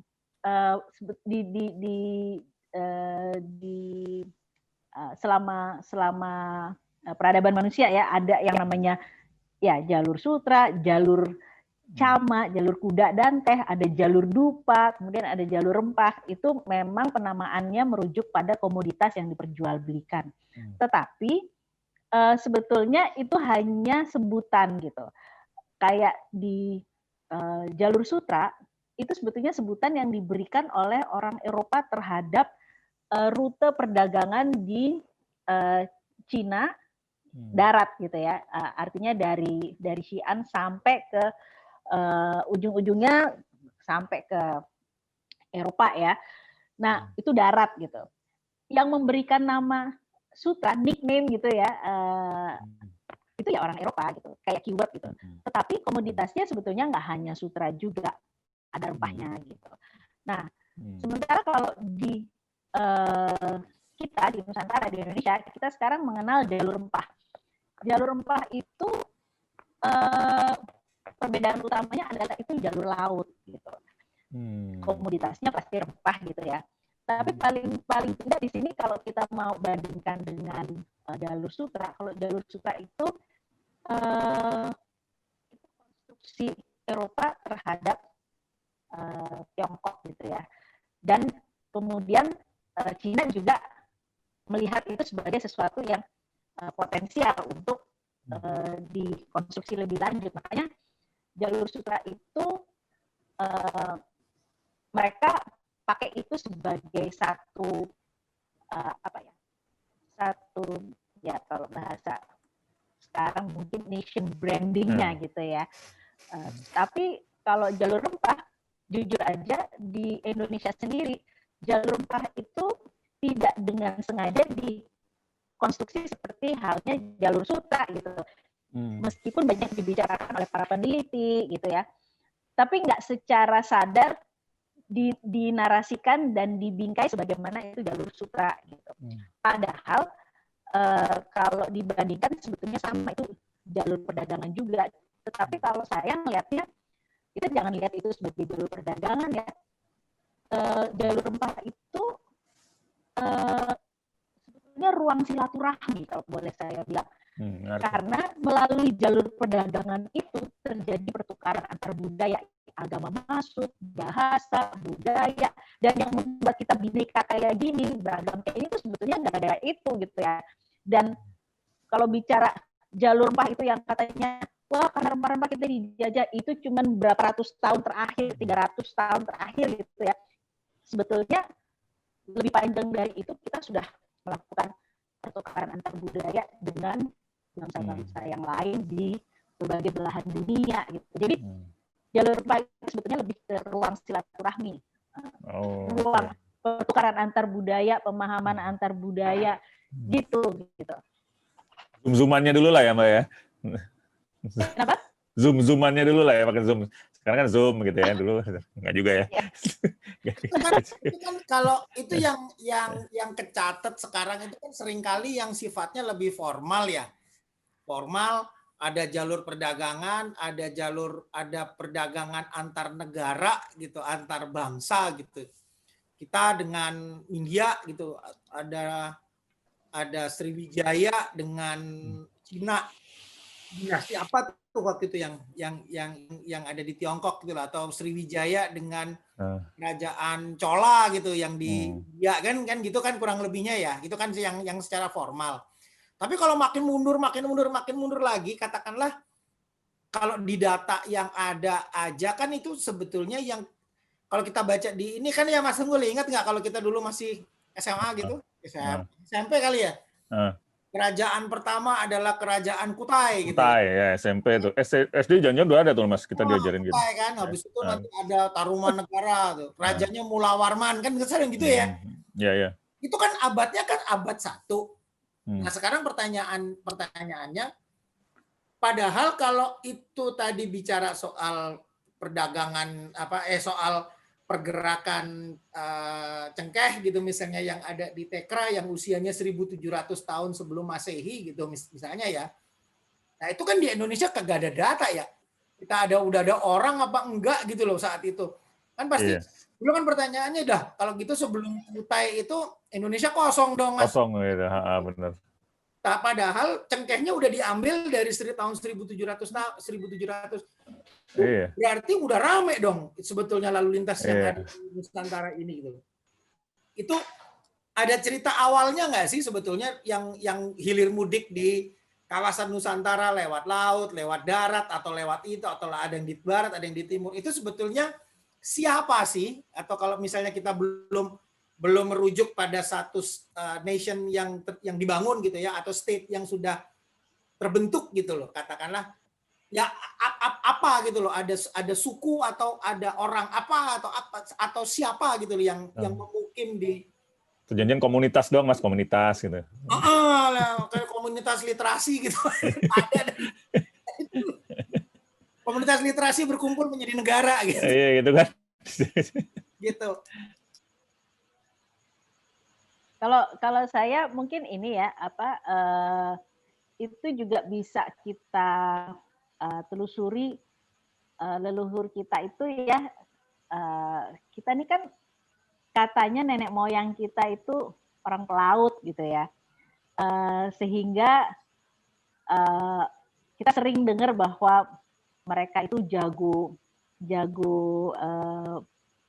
selama peradaban manusia ya, ada yang namanya ya jalur sutra, jalur cama, jalur kuda dan teh, ada jalur dupa, kemudian ada jalur rempah. Itu memang penamaannya merujuk pada komoditas yang diperjualbelikan. Tetapi sebetulnya itu hanya sebutan gitu. Kayak di jalur sutra itu sebetulnya sebutan yang diberikan oleh orang Eropa terhadap rute perdagangan di Cina darat gitu ya, artinya dari Xi'an sampai ke ujung-ujungnya sampai ke Eropa ya. Nah itu darat gitu. Yang memberikan nama sutra, nickname gitu ya, itu ya orang Eropa gitu, kayak keyword gitu. Tetapi komoditasnya sebetulnya nggak hanya sutra juga, ada rempahnya gitu. Nah sementara kalau di kita di Nusantara, di Indonesia, kita sekarang mengenal jalur rempah. Jalur rempah itu perbedaan utamanya adalah itu jalur laut gitu. Komoditasnya pasti rempah gitu ya. Tapi paling tidak di sini kalau kita mau bandingkan dengan jalur sutra, kalau jalur sutra itu konstruksi Eropa terhadap Tiongkok gitu ya. Dan kemudian Cina juga melihat itu sebagai sesuatu yang potensial untuk dikonstruksi lebih lanjut. Makanya jalur sutra itu mereka pakai itu sebagai satu kalau bahasa sekarang mungkin nation branding-nya gitu ya. Tapi kalau jalur rempah, jujur aja di Indonesia sendiri jalur rempah itu tidak dengan sengaja dikonstruksi seperti halnya jalur sutra gitu. Meskipun banyak dibicarakan oleh para peneliti gitu ya, tapi nggak secara sadar dinarasikan dan dibingkai sebagaimana itu jalur sutra gitu. Padahal kalau dibandingkan sebetulnya sama, itu jalur perdagangan juga. Tetapi kalau saya melihatnya, kita jangan lihat itu sebagai jalur perdagangan ya. Jalur rempah itu sebetulnya ruang silaturahmi kalau boleh saya bilang. Karena melalui jalur perdagangan itu terjadi pertukaran antar budaya, agama masuk, bahasa, budaya, dan yang membuat kita bineka kayak gini, beragam kayak ini tuh sebetulnya gara-gara itu gitu ya. Dan kalau bicara jalur rempah itu yang katanya, wah karena rempah-rempah kita dijajah, itu cuma berapa ratus tahun terakhir, 300 tahun terakhir gitu ya. Sebetulnya lebih panjang dari itu, kita sudah melakukan pertukaran antar budaya dengan bangsa-bangsa yang lain di berbagai belahan dunia gitu. Jadi jalur rempah itu sebetulnya lebih ke ruang silaturahmi, ruang pertukaran antar budaya, pemahaman antar budaya gitu. Zoom-zoomannya dulu lah ya Mbak ya. Kenapa? Zoom-zoomannya dulu lah ya, pakai Zoom. Sekarang kan Zoom gitu ya, dulu nggak juga ya. Itu kan kalau itu yang kecatat sekarang itu kan seringkali yang sifatnya lebih formal ya. Formal, ada jalur perdagangan, ada perdagangan antar negara gitu, antar bangsa gitu. Kita dengan India gitu, ada Sriwijaya dengan Cina. Dinasti apa tuh waktu itu yang ada di Tiongkok gitu lah, atau Sriwijaya dengan kerajaan Chola gitu yang di ya kan gitu kan kurang lebihnya ya. Itu kan yang secara formal. Tapi kalau makin mundur lagi, katakanlah kalau di data yang ada aja kan itu sebetulnya yang kalau kita baca di ini kan ya Mas Unggul, ingat nggak kalau kita dulu masih SMA gitu, SMP kali ya? Kerajaan pertama adalah kerajaan Kutai gitu. Kutai ya, SMP tuh. SD jangan-jangan udah ada tuh Mas, kita diajarin gitu. Kutai kan, habis itu nanti ada Tarumanegara tuh. Rajanya Mulawarman kan sering gitu ya. Iya, iya. Itu kan abadnya kan abad 1. Nah, sekarang pertanyaannya, padahal kalau itu tadi bicara soal perdagangan soal pergerakan cengkeh gitu misalnya yang ada di Tekra yang usianya 1.700 tahun sebelum Masehi gitu misalnya ya. Nah, itu kan di Indonesia kagak ada data ya. Udah ada orang apa enggak gitu loh saat itu. Kan pasti dulu kan pertanyaannya kalau gitu sebelum Kutai itu Indonesia kosong dong, Mas. Kosong gitu, benar. Nah, padahal cengkehnya udah diambil dari tahun 1700. Iya. Berarti udah rame dong sebetulnya lalu lintas yang ada di Nusantara ini gitu. Itu ada cerita awalnya nggak sih sebetulnya yang hilir mudik di kawasan Nusantara lewat laut, lewat darat, atau lewat itu, atau ada yang di barat, ada yang di timur. Itu sebetulnya siapa sih? Atau kalau misalnya kita belum merujuk pada satu nation yang dibangun gitu ya, atau state yang sudah terbentuk gitu loh, katakanlah ya apa gitu loh, ada suku atau ada orang apa atau siapa gitu loh yang memukim di janjian komunitas doang Mas, komunitas gitu. Kayak komunitas literasi gitu. Ada komunitas literasi berkumpul menjadi negara gitu. Iya gitu kan. Gitu. Kalau saya mungkin ini ya itu juga bisa kita telusuri leluhur kita itu ya. Kita ini kan katanya nenek moyang kita itu orang pelaut gitu ya. Sehingga kita sering dengar bahwa mereka itu jago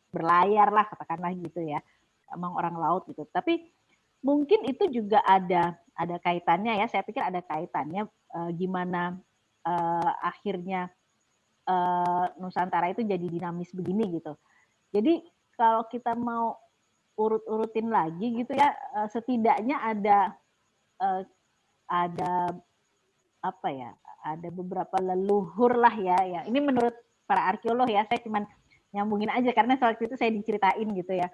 berlayar lah katakanlah gitu ya. Emang orang laut gitu. Tapi mungkin itu juga ada kaitannya ya. Saya pikir ada kaitannya gimana akhirnya Nusantara itu jadi dinamis begini gitu. Jadi kalau kita mau urut-urutin lagi gitu ya, setidaknya ada apa ya? Ada beberapa leluhur lah ya. Ini menurut para arkeolog ya. Saya cuma nyambungin aja karena waktu itu saya diceritain gitu ya.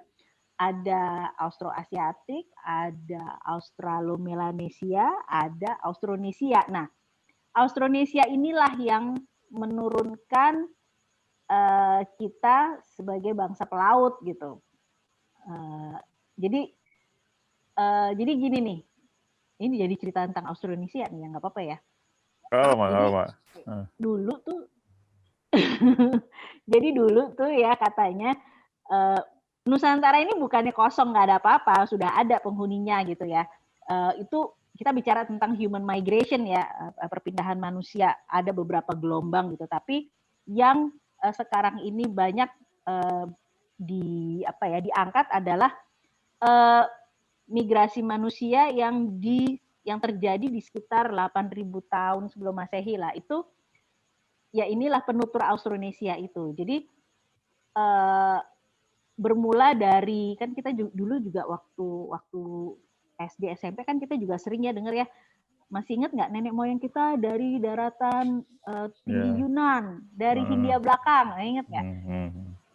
Ada Austroasiatik, ada Australomelanesia, ada Austronesia. Nah, Austronesia inilah yang menurunkan kita sebagai bangsa pelaut gitu. Jadi gini nih, ini jadi cerita tentang Austronesia nih, ya nggak apa-apa ya. Dulu tuh, jadi dulu tuh ya katanya Nusantara ini bukannya kosong, nggak ada apa-apa, sudah ada penghuninya gitu ya. Itu kita bicara tentang human migration ya, perpindahan manusia, ada beberapa gelombang gitu. Tapi yang sekarang ini banyak diangkat adalah migrasi manusia yang terjadi di sekitar 8.000 tahun sebelum Masehi lah. Itu ya inilah penutur Austronesia itu. Jadi bermula dari kan kita dulu juga waktu SD SMP kan kita juga sering ya dengar ya, masih ingat nggak nenek moyang kita dari daratan tinggi Yunan, dari Hindia belakang, ingat nggak?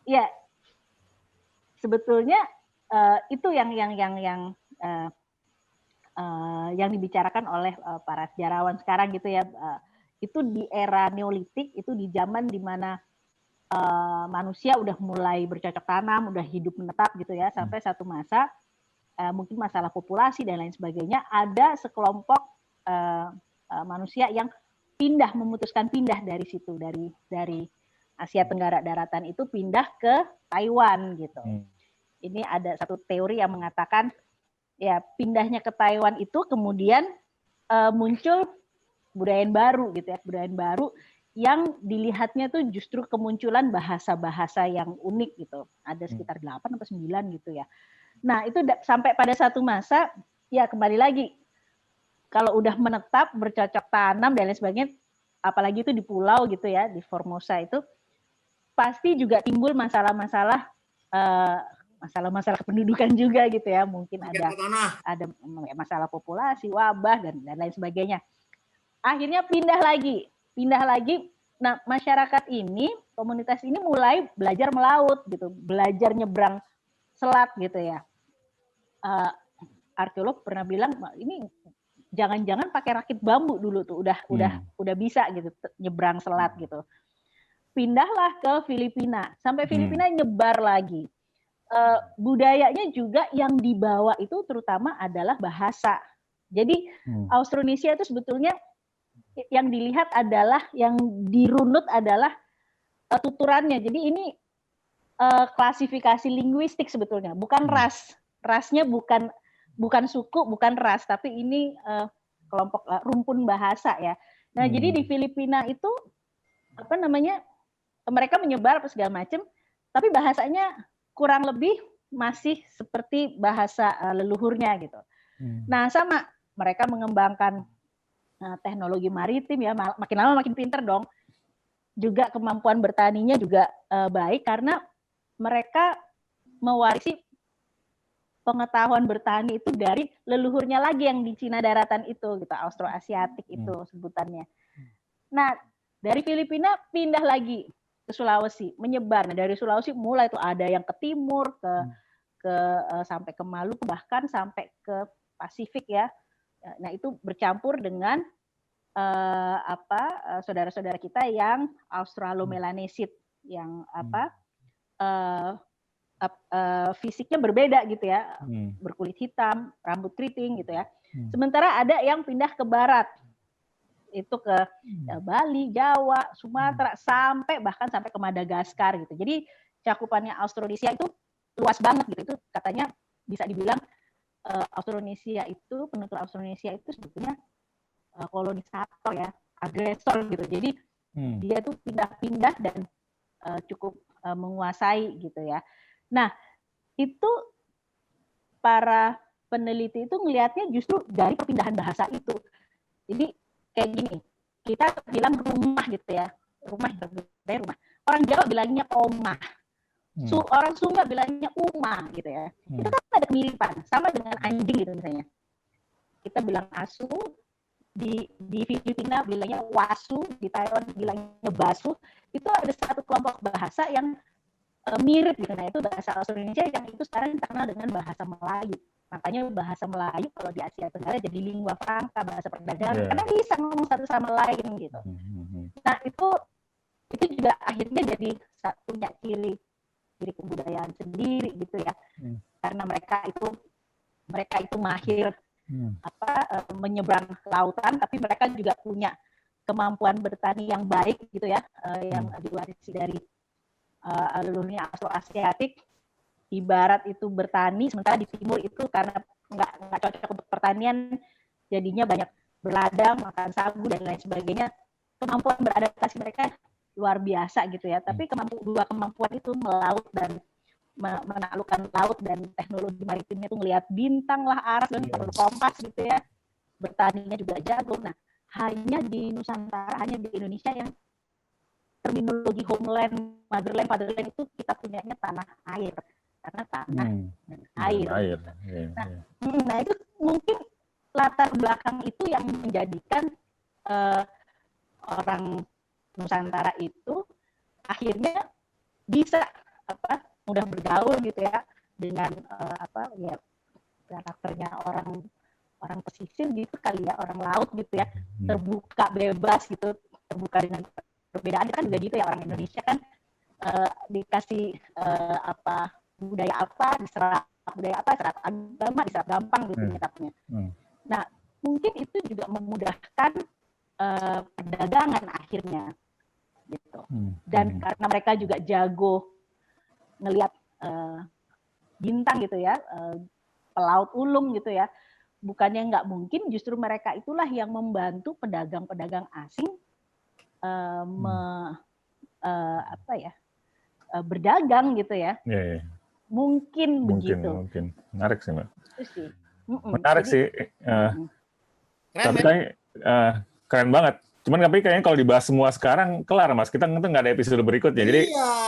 Ya, sebetulnya itu yang dibicarakan oleh para sejarawan sekarang gitu ya. Itu di era Neolitik, itu di zaman di mana manusia udah mulai bercocok tanam, udah hidup menetap gitu ya, sampai satu masa mungkin masalah populasi dan lain sebagainya, ada sekelompok manusia yang memutuskan pindah dari situ, dari Asia Tenggara daratan itu pindah ke Taiwan gitu. Ini ada satu teori yang mengatakan ya pindahnya ke Taiwan itu kemudian muncul budaya baru gitu ya, budaya baru yang dilihatnya tuh justru kemunculan bahasa-bahasa yang unik gitu. Ada sekitar 8 atau 9 gitu ya. Nah, itu sampai pada satu masa ya kembali lagi kalau udah menetap, bercocok tanam dan lain sebagainya, apalagi itu di pulau gitu ya, di Formosa itu pasti juga timbul masalah-masalah kependudukan juga gitu ya. Mungkin ada masalah populasi, wabah dan lain sebagainya. Akhirnya pindah lagi. Nah, masyarakat ini, komunitas ini mulai belajar melaut gitu, belajar nyebrang selat gitu ya. Arkeolog pernah bilang ini jangan-jangan pakai rakit bambu dulu tuh udah bisa gitu nyebrang selat gitu. Pindahlah ke Filipina, sampai Filipina nyebar lagi. Budayanya juga yang dibawa itu terutama adalah bahasa. Jadi Austronesia itu sebetulnya yang dilihat adalah, yang dirunut adalah tuturannya. Jadi ini klasifikasi linguistik sebetulnya, bukan ras. Rasnya bukan suku, bukan ras, tapi ini kelompok rumpun bahasa ya. Nah, jadi di Filipina itu mereka menyebar apa segala macam, tapi bahasanya kurang lebih masih seperti bahasa leluhurnya gitu. Nah, sama mereka mengembangkan teknologi maritim ya, makin lama makin pinter dong. Juga kemampuan bertaninya juga baik karena mereka mewarisi pengetahuan bertani itu dari leluhurnya lagi yang di Cina daratan itu gitu, Austroasiatik itu sebutannya. Nah, dari Filipina pindah lagi ke Sulawesi, menyebar. Nah, dari Sulawesi mulai tuh ada yang ke timur, ke sampai ke Maluku, bahkan sampai ke Pasifik ya. Nah, itu bercampur dengan saudara-saudara kita yang Australomelanesid yang fisiknya berbeda gitu ya, berkulit hitam, rambut keriting gitu ya. Sementara ada yang pindah ke barat, itu ke Bali, Jawa, Sumatera, bahkan sampai ke Madagaskar gitu. Jadi cakupannya Austronesia itu luas banget gitu. Itu katanya bisa dibilang penutur Austronesia itu sebetulnya kolonisator ya, agresor gitu. Jadi dia tuh pindah-pindah dan cukup menguasai gitu ya. Nah, itu para peneliti itu ngelihatnya justru dari perpindahan bahasa itu. Jadi kayak gini, kita bilang rumah gitu ya, rumah. Orang Jawa bilangnya omah, orang Sunda bilangnya umah gitu ya. Itu kan ada kemiripan, sama dengan anjing gitu misalnya. Kita bilang asu, di Filipina bilangnya wasu, di Taiwan bilangnya basu. Itu ada satu kelompok bahasa yang mirip gitu. Nah, itu bahasa Austronesia yang itu sekarang terkenal dengan bahasa Melayu. Makanya bahasa Melayu kalau di Asia Tenggara jadi lingua franca, bahasa perdagangan, karena bisa ngomong satu sama lain gitu. Nah, itu juga akhirnya jadi punya ciri kebudayaan sendiri gitu ya. Karena mereka itu mahir menyeberang lautan, tapi mereka juga punya kemampuan bertani yang baik gitu ya, yang diwarisi dari leluhurnya Austroasiatik. Di barat itu bertani, sementara di timur itu karena nggak cocok untuk pertanian, jadinya banyak berladang, makan sagu dan lain sebagainya. Kemampuan beradaptasi mereka luar biasa gitu ya. Tapi dua kemampuan itu melaut dan menaklukkan laut dan teknologi maritimnya itu ngelihat bintang lah, aras dan kompas gitu ya. Bertaninya juga jago. Nah, hanya di Nusantara, hanya di Indonesia yang terminologi homeland, motherland, fatherland itu kita punyanya tanah air. Karena tanah dan air. Nah, itu mungkin latar belakang itu yang menjadikan orang Nusantara itu akhirnya bisa mudah bergaul gitu ya dengan karakternya orang pesisir gitu kali ya, orang laut gitu ya, terbuka bebas gitu, terbuka dengan perbedaan kan juga gitu ya. Orang Indonesia kan dikasih budaya apa, diserap budaya apa, diserap agama, diserap gampang gitu nyerapnya. Nah, mungkin itu juga memudahkan perdagangan akhirnya gitu. Dan karena mereka juga jago ngelihat bintang gitu ya, pelaut ulung gitu ya, bukannya nggak mungkin, justru mereka itulah yang membantu pedagang-pedagang asing berdagang gitu ya. Mungkin begitu. Mungkin. Menarik sih, Mbak. Itu sih. Menarik sih. Tapi Keren, keren banget. Cuman tapi kayaknya kalau dibahas semua sekarang kelar, Mas. Kita nggak ada episode berikutnya. Jadi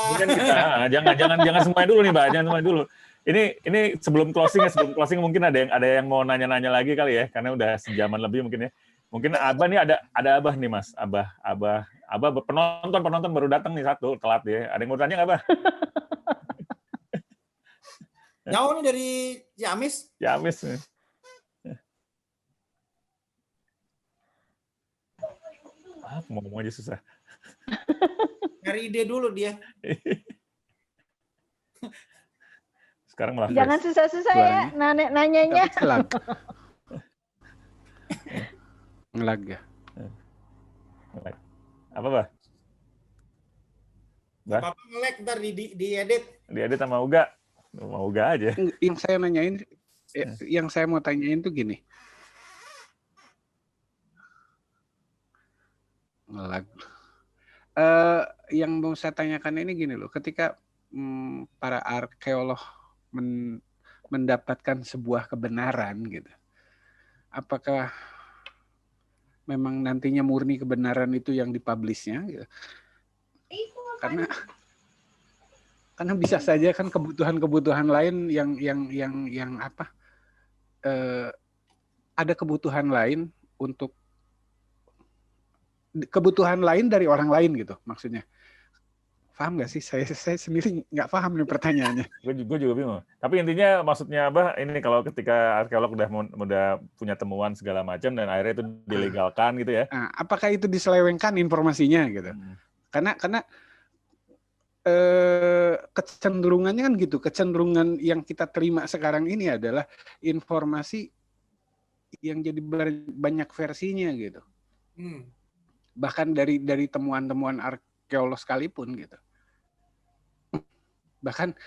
mungkin kita jangan semuanya dulu nih, Mbak. Jangan semuanya dulu. Ini sebelum closing mungkin ada yang mau nanya-nanya lagi kali ya, karena udah sejaman lebih mungkin ya. Mungkin Abah nih ada Abah nih, Mas. Abah penonton baru datang nih satu, telat ya. Ada yang mau tanya nggak, Abah? Jauh nih dari Ciamis. Ciamis nih. Ngomong aja susah. Nyari ide dulu dia. Sekarang malah jangan susah-susah ya nanyanya. Ngelag ya. Apa, Bah? Apa nge-lag ntar diedit. Diedit sama Uga. Mau Uga aja. Yang saya nanyain, yang saya mau tanyain tuh gini. Ngelag. Yang mau saya tanyakan ini gini loh, ketika para arkeolog mendapatkan sebuah kebenaran gitu, apakah memang nantinya murni kebenaran itu yang dipublishnya gitu? Karena bisa saja kan kebutuhan lain yang apa, ada kebutuhan lain untuk kebutuhan lain dari orang lain gitu maksudnya. Paham nggak sih? Saya sendiri nggak paham nih pertanyaannya. Gue juga bingung. Tapi intinya maksudnya Abah ini kalau ketika arkeolog udah punya temuan segala macam dan akhirnya itu dilegalkan gitu ya. Nah, apakah itu diselewengkan informasinya gitu? Karena kecenderungannya kan gitu. Kecenderungan yang kita terima sekarang ini adalah informasi yang jadi banyak versinya gitu. Bahkan dari temuan-temuan arkeolog sekalipun gitu. Bahkan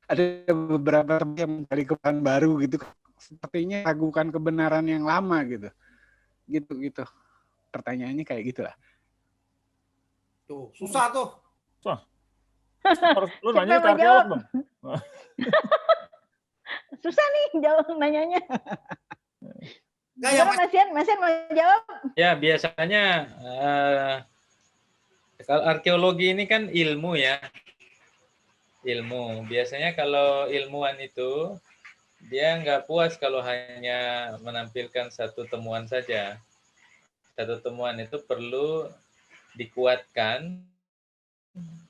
ada beberapa teman yang mencari kebenaran baru gitu, sepertinya ragukan kebenaran yang lama gitu. Gitu. Pertanyaannya kayak gitulah. Tuh, susah tuh. Lu nanya ke arkeolog dong. Susah nih jawab nanyanya. Mas Yan mau jawab? Ya, biasanya kalau arkeologi ini kan ilmu ya. Ilmu. Biasanya kalau ilmuwan itu dia nggak puas kalau hanya menampilkan satu temuan saja. Satu temuan itu perlu dikuatkan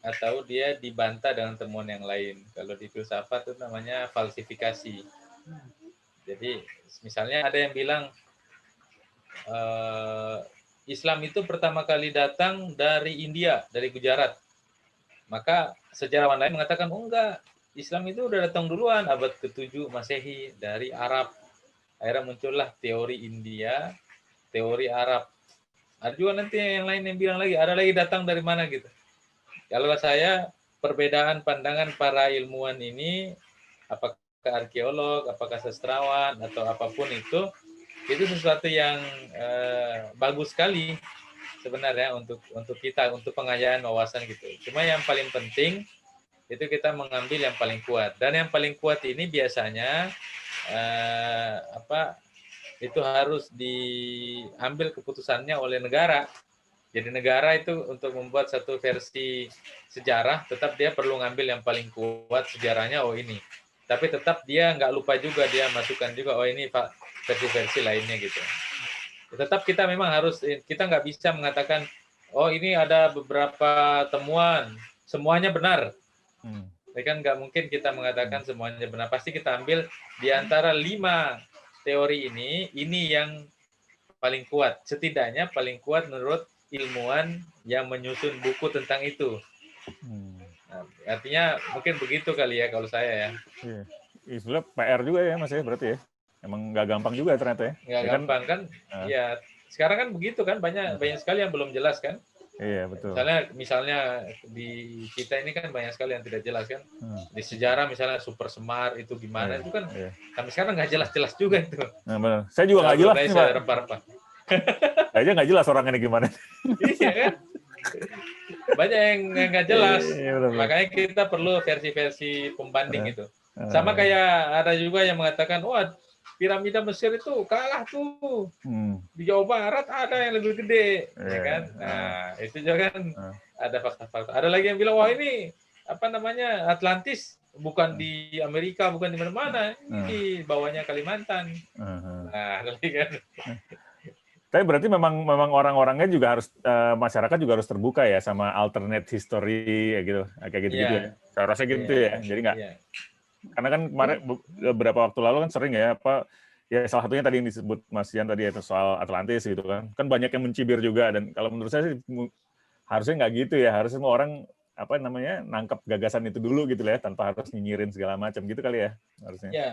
atau dia dibantah dengan temuan yang lain. Kalau di filsafat itu namanya falsifikasi. Jadi misalnya ada yang bilang Islam itu pertama kali datang dari India, dari Gujarat. Maka sejarawan lain mengatakan, oh enggak, Islam itu udah datang duluan, abad ke-7 Masehi, dari Arab. Akhirnya muncullah teori India, teori Arab. Ada juga nanti yang lain yang bilang lagi, ada lagi datang dari mana gitu. Kalau saya, perbedaan pandangan para ilmuwan ini, apakah arkeolog, apakah sastrawan, atau apapun itu sesuatu yang bagus sekali sebenarnya untuk kita, untuk pengayaan wawasan gitu. Cuma yang paling penting itu kita mengambil yang paling kuat. Dan yang paling kuat ini biasanya itu harus diambil keputusannya oleh negara. Jadi negara itu untuk membuat satu versi sejarah, tetap dia perlu ngambil yang paling kuat sejarahnya, oh ini. Tapi tetap dia nggak lupa juga, dia masukkan juga, oh ini versi-versi lainnya gitu. Tetap kita memang harus, kita nggak bisa mengatakan, oh ini ada beberapa temuan, semuanya benar. Kan nggak mungkin kita mengatakan semuanya benar. Pasti kita ambil di antara 5 teori ini yang paling kuat. Setidaknya paling kuat menurut ilmuwan yang menyusun buku tentang itu. Nah, artinya mungkin begitu kali ya kalau saya ya. Iya. Sebenarnya PR juga ya Mas ya berarti ya. Emang nggak gampang juga ternyata ya. Nggak gampang kan? Iya. Sekarang kan begitu kan, banyak sekali yang belum jelas kan. Iya betul. Misalnya di kita ini kan banyak sekali yang tidak jelas kan. Di sejarah misalnya Super Semar itu gimana itu kan sampai sekarang nggak jelas-jelas juga itu. Nah, benar. Saya juga nggak jelas nih Pak. Rempah-rempah. Kayaknya nggak jelas orang ini gimana. Iya kan. Banyak yang nggak jelas. Iya, betul. Makanya kita perlu versi-versi pembanding itu. Sama kayak ada juga yang mengatakan, wah piramida Mesir itu kalah tuh. Di Jawa Barat ada yang lebih gede, ya kan? Nah, itu juga kan ada fakta-fakta. Ada lagi yang bilang, wah ini apa namanya Atlantis bukan di Amerika, bukan di mana-mana, ini di bawahnya Kalimantan. Nah, ada lagi kan. Tapi berarti memang orang-orangnya juga harus masyarakat juga harus terbuka ya sama alternate history gitu, kayak gitu-gitu ya. Saya rasa gitu ya. Jadi nggak. Karena kan kemarin beberapa waktu lalu kan sering ya salah satunya tadi yang disebut Mas Yan tadi itu soal Atlantis gitu kan banyak yang mencibir juga, dan kalau menurut saya sih harusnya nggak gitu ya, harusnya semua orang nangkap gagasan itu dulu gitu ya, tanpa harus nyinyirin segala macam gitu kali ya harusnya. Ya.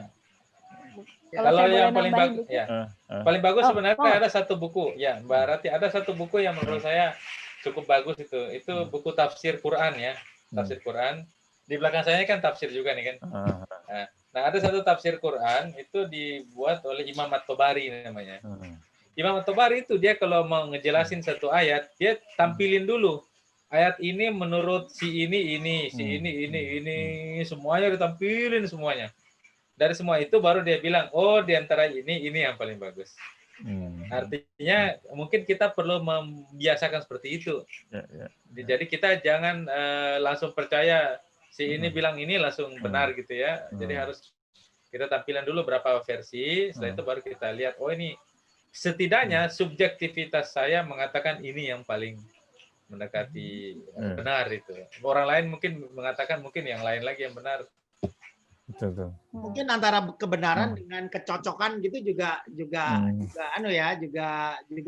Kalau yang paling bagus paling bagus sebenarnya ada satu buku ya Mbak Rati, ada satu buku yang menurut saya cukup bagus itu buku tafsir Quran ya, tafsir Quran. Di belakang saya kan tafsir juga nih kan. Nah, ada satu tafsir Quran itu dibuat oleh Imam At-Tabari namanya. Imam At-Tabari itu dia kalau mau ngejelasin satu ayat, dia tampilin dulu. Ayat ini menurut si ini, si ini, semuanya ditampilin semuanya. Dari semua itu baru dia bilang, oh di antara ini yang paling bagus. Artinya mungkin kita perlu membiasakan seperti itu. Jadi kita jangan langsung percaya si ini bilang ini langsung benar gitu ya. Jadi harus kita tampilan dulu berapa versi, setelah itu baru kita lihat, oh ini setidaknya subjektivitas saya mengatakan ini yang paling mendekati benar itu. Orang lain mungkin mengatakan mungkin yang lain lagi yang benar. Betul. Mungkin antara kebenaran dengan kecocokan gitu juga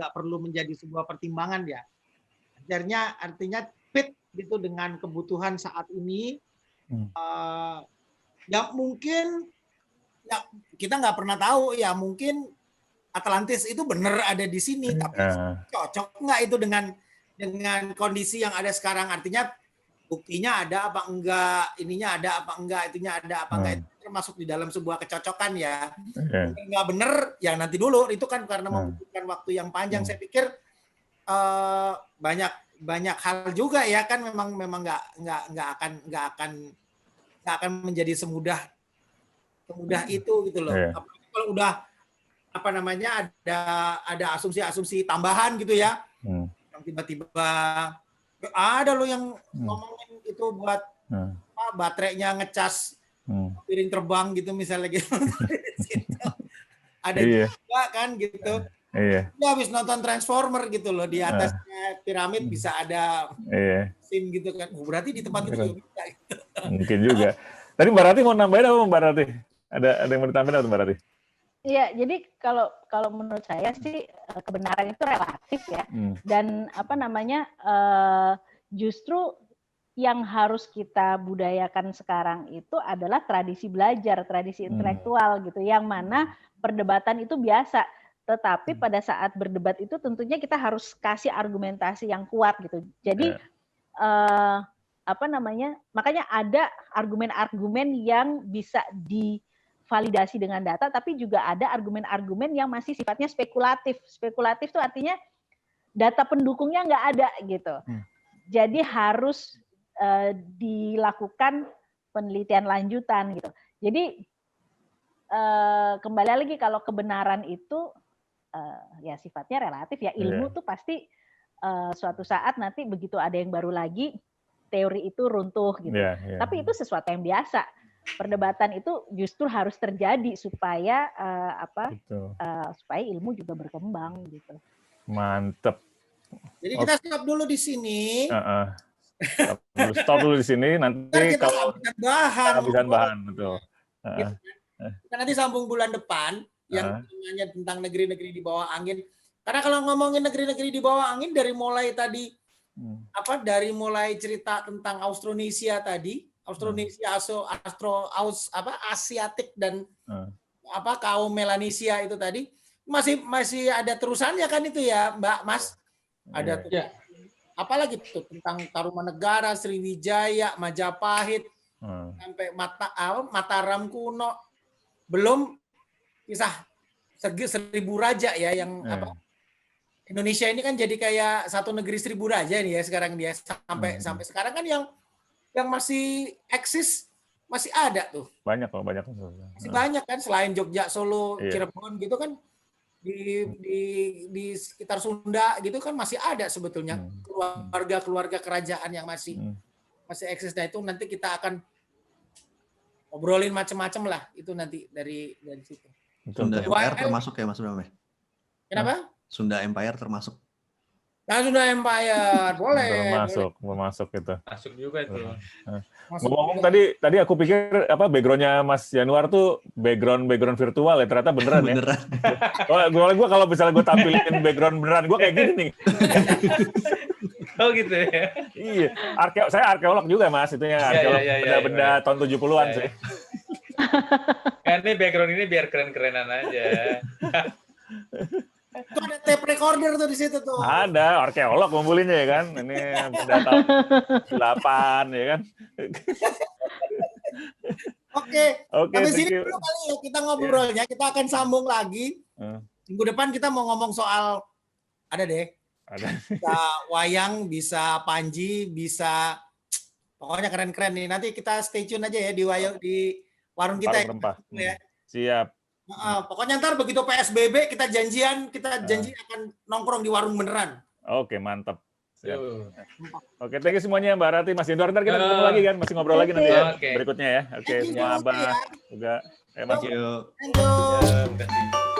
perlu menjadi sebuah pertimbangan ya. Artinya fit gitu dengan kebutuhan saat ini. Ya mungkin ya kita nggak pernah tahu ya, mungkin Atlantis itu benar ada di sini, tapi cocok nggak itu dengan kondisi yang ada sekarang? Artinya buktinya ada apa enggak, ininya ada apa enggak, itunya ada apa enggak, itu termasuk di dalam sebuah kecocokan ya. Nggak benar ya nanti dulu, itu kan karena membutuhkan waktu yang panjang. Saya pikir banyak hal juga ya kan, memang nggak akan menjadi semudah itu gitu loh. Apalagi kalau udah ada asumsi tambahan gitu ya, yang tiba-tiba ada loh yang ngomongin itu buat baterainya ngecas piring terbang gitu misalnya gitu. Ada juga kan gitu. Dia habis nonton Transformer gitu loh, di atasnya piramid bisa ada scene gitu kan. Berarti di tempat itu juga bisa. Gitu. Mungkin juga. Tadi Mbak Rati mau nambahin apa Mbak Rati? Ada yang mau ditambahin apa Mbak Rati? Iya, jadi kalau menurut saya sih kebenaran itu relatif ya. Dan justru yang harus kita budayakan sekarang itu adalah tradisi belajar, tradisi intelektual gitu, yang mana perdebatan itu biasa. Tetapi pada saat berdebat itu tentunya kita harus kasih argumentasi yang kuat gitu. Jadi makanya ada argumen-argumen yang bisa divalidasi dengan data, tapi juga ada argumen-argumen yang masih sifatnya spekulatif. Spekulatif itu artinya data pendukungnya nggak ada gitu. Jadi harus dilakukan penelitian lanjutan gitu. Jadi kembali lagi, kalau kebenaran itu ya sifatnya relatif ya, ilmu tuh pasti suatu saat nanti begitu ada yang baru lagi, teori itu runtuh gitu. Tapi itu sesuatu yang biasa. Perdebatan itu justru harus terjadi supaya supaya ilmu juga berkembang gitu. Mantep. Jadi kita stop dulu di sini. Stop dulu di sini, nanti kalau habisan bahan betul. Kita nanti sambung bulan depan yang namanya tentang negeri-negeri di bawah angin. Karena kalau ngomongin negeri-negeri di bawah angin, dari mulai tadi apa dari mulai cerita tentang Austronesia tadi, Austronesia, Asiatik dan apa kaum Melanesia itu tadi masih ada terusannya kan itu ya, Mbak Mas? Ada tuh. Apalagi tuh tentang Tarumanegara, Sriwijaya, Majapahit, sampai Mataram kuno. Belum kisah seribu raja ya yang apa? Indonesia ini kan jadi kayak satu negeri seribu raja nih ya sekarang dia sampai sekarang kan yang masih eksis masih ada tuh. Banyak kok, banyak. Masih banyak kan selain Jogja, Solo, Cirebon gitu kan di sekitar Sunda gitu kan masih ada sebetulnya keluarga kerajaan yang masih eksis. Nah itu nanti kita akan ngobrolin macam-macam lah itu nanti dari situ. Sunda Empire termasuk ya Mas Bram? Kenapa? Sunda Empire termasuk. Nah, Sunda Empire boleh. Masuk itu. Masuk juga itu. Ngomong tadi aku pikir apa backgroundnya Mas Januar tuh background virtual ya, ternyata beneran ya. Gue kalau misalnya gue tampilin background beneran gue kayak gini nih. Oh gitu ya. Iya, saya arkeolog juga Mas, itu ya arkeolog benda-benda tahun 70-an sih. Kan ini background ini biar keren-kerenan aja. Itu ada tape recorder tuh di situ tuh. Ada arkeolog ngumpulinnya ya kan. Ini benda tahun 8 ya kan. Oke. Sampai sini dulu kali ya kita ngobrolnya. Kita akan sambung lagi. Minggu depan kita mau ngomong soal ada. Bisa wayang, bisa Panji, bisa pokoknya keren-keren nih. Nanti kita stay tune aja ya di warung kita ya. Siap. Pokoknya ntar begitu PSBB kita janji akan nongkrong di warung beneran. Oke, mantap. Siap. Oke, thank you semuanya Mbak Rati, Mas Indor. Ntar kita ketemu lagi kan, masih ngobrol lagi nanti ya berikutnya ya. Oke, semua Abah juga. Thank you. Thank you.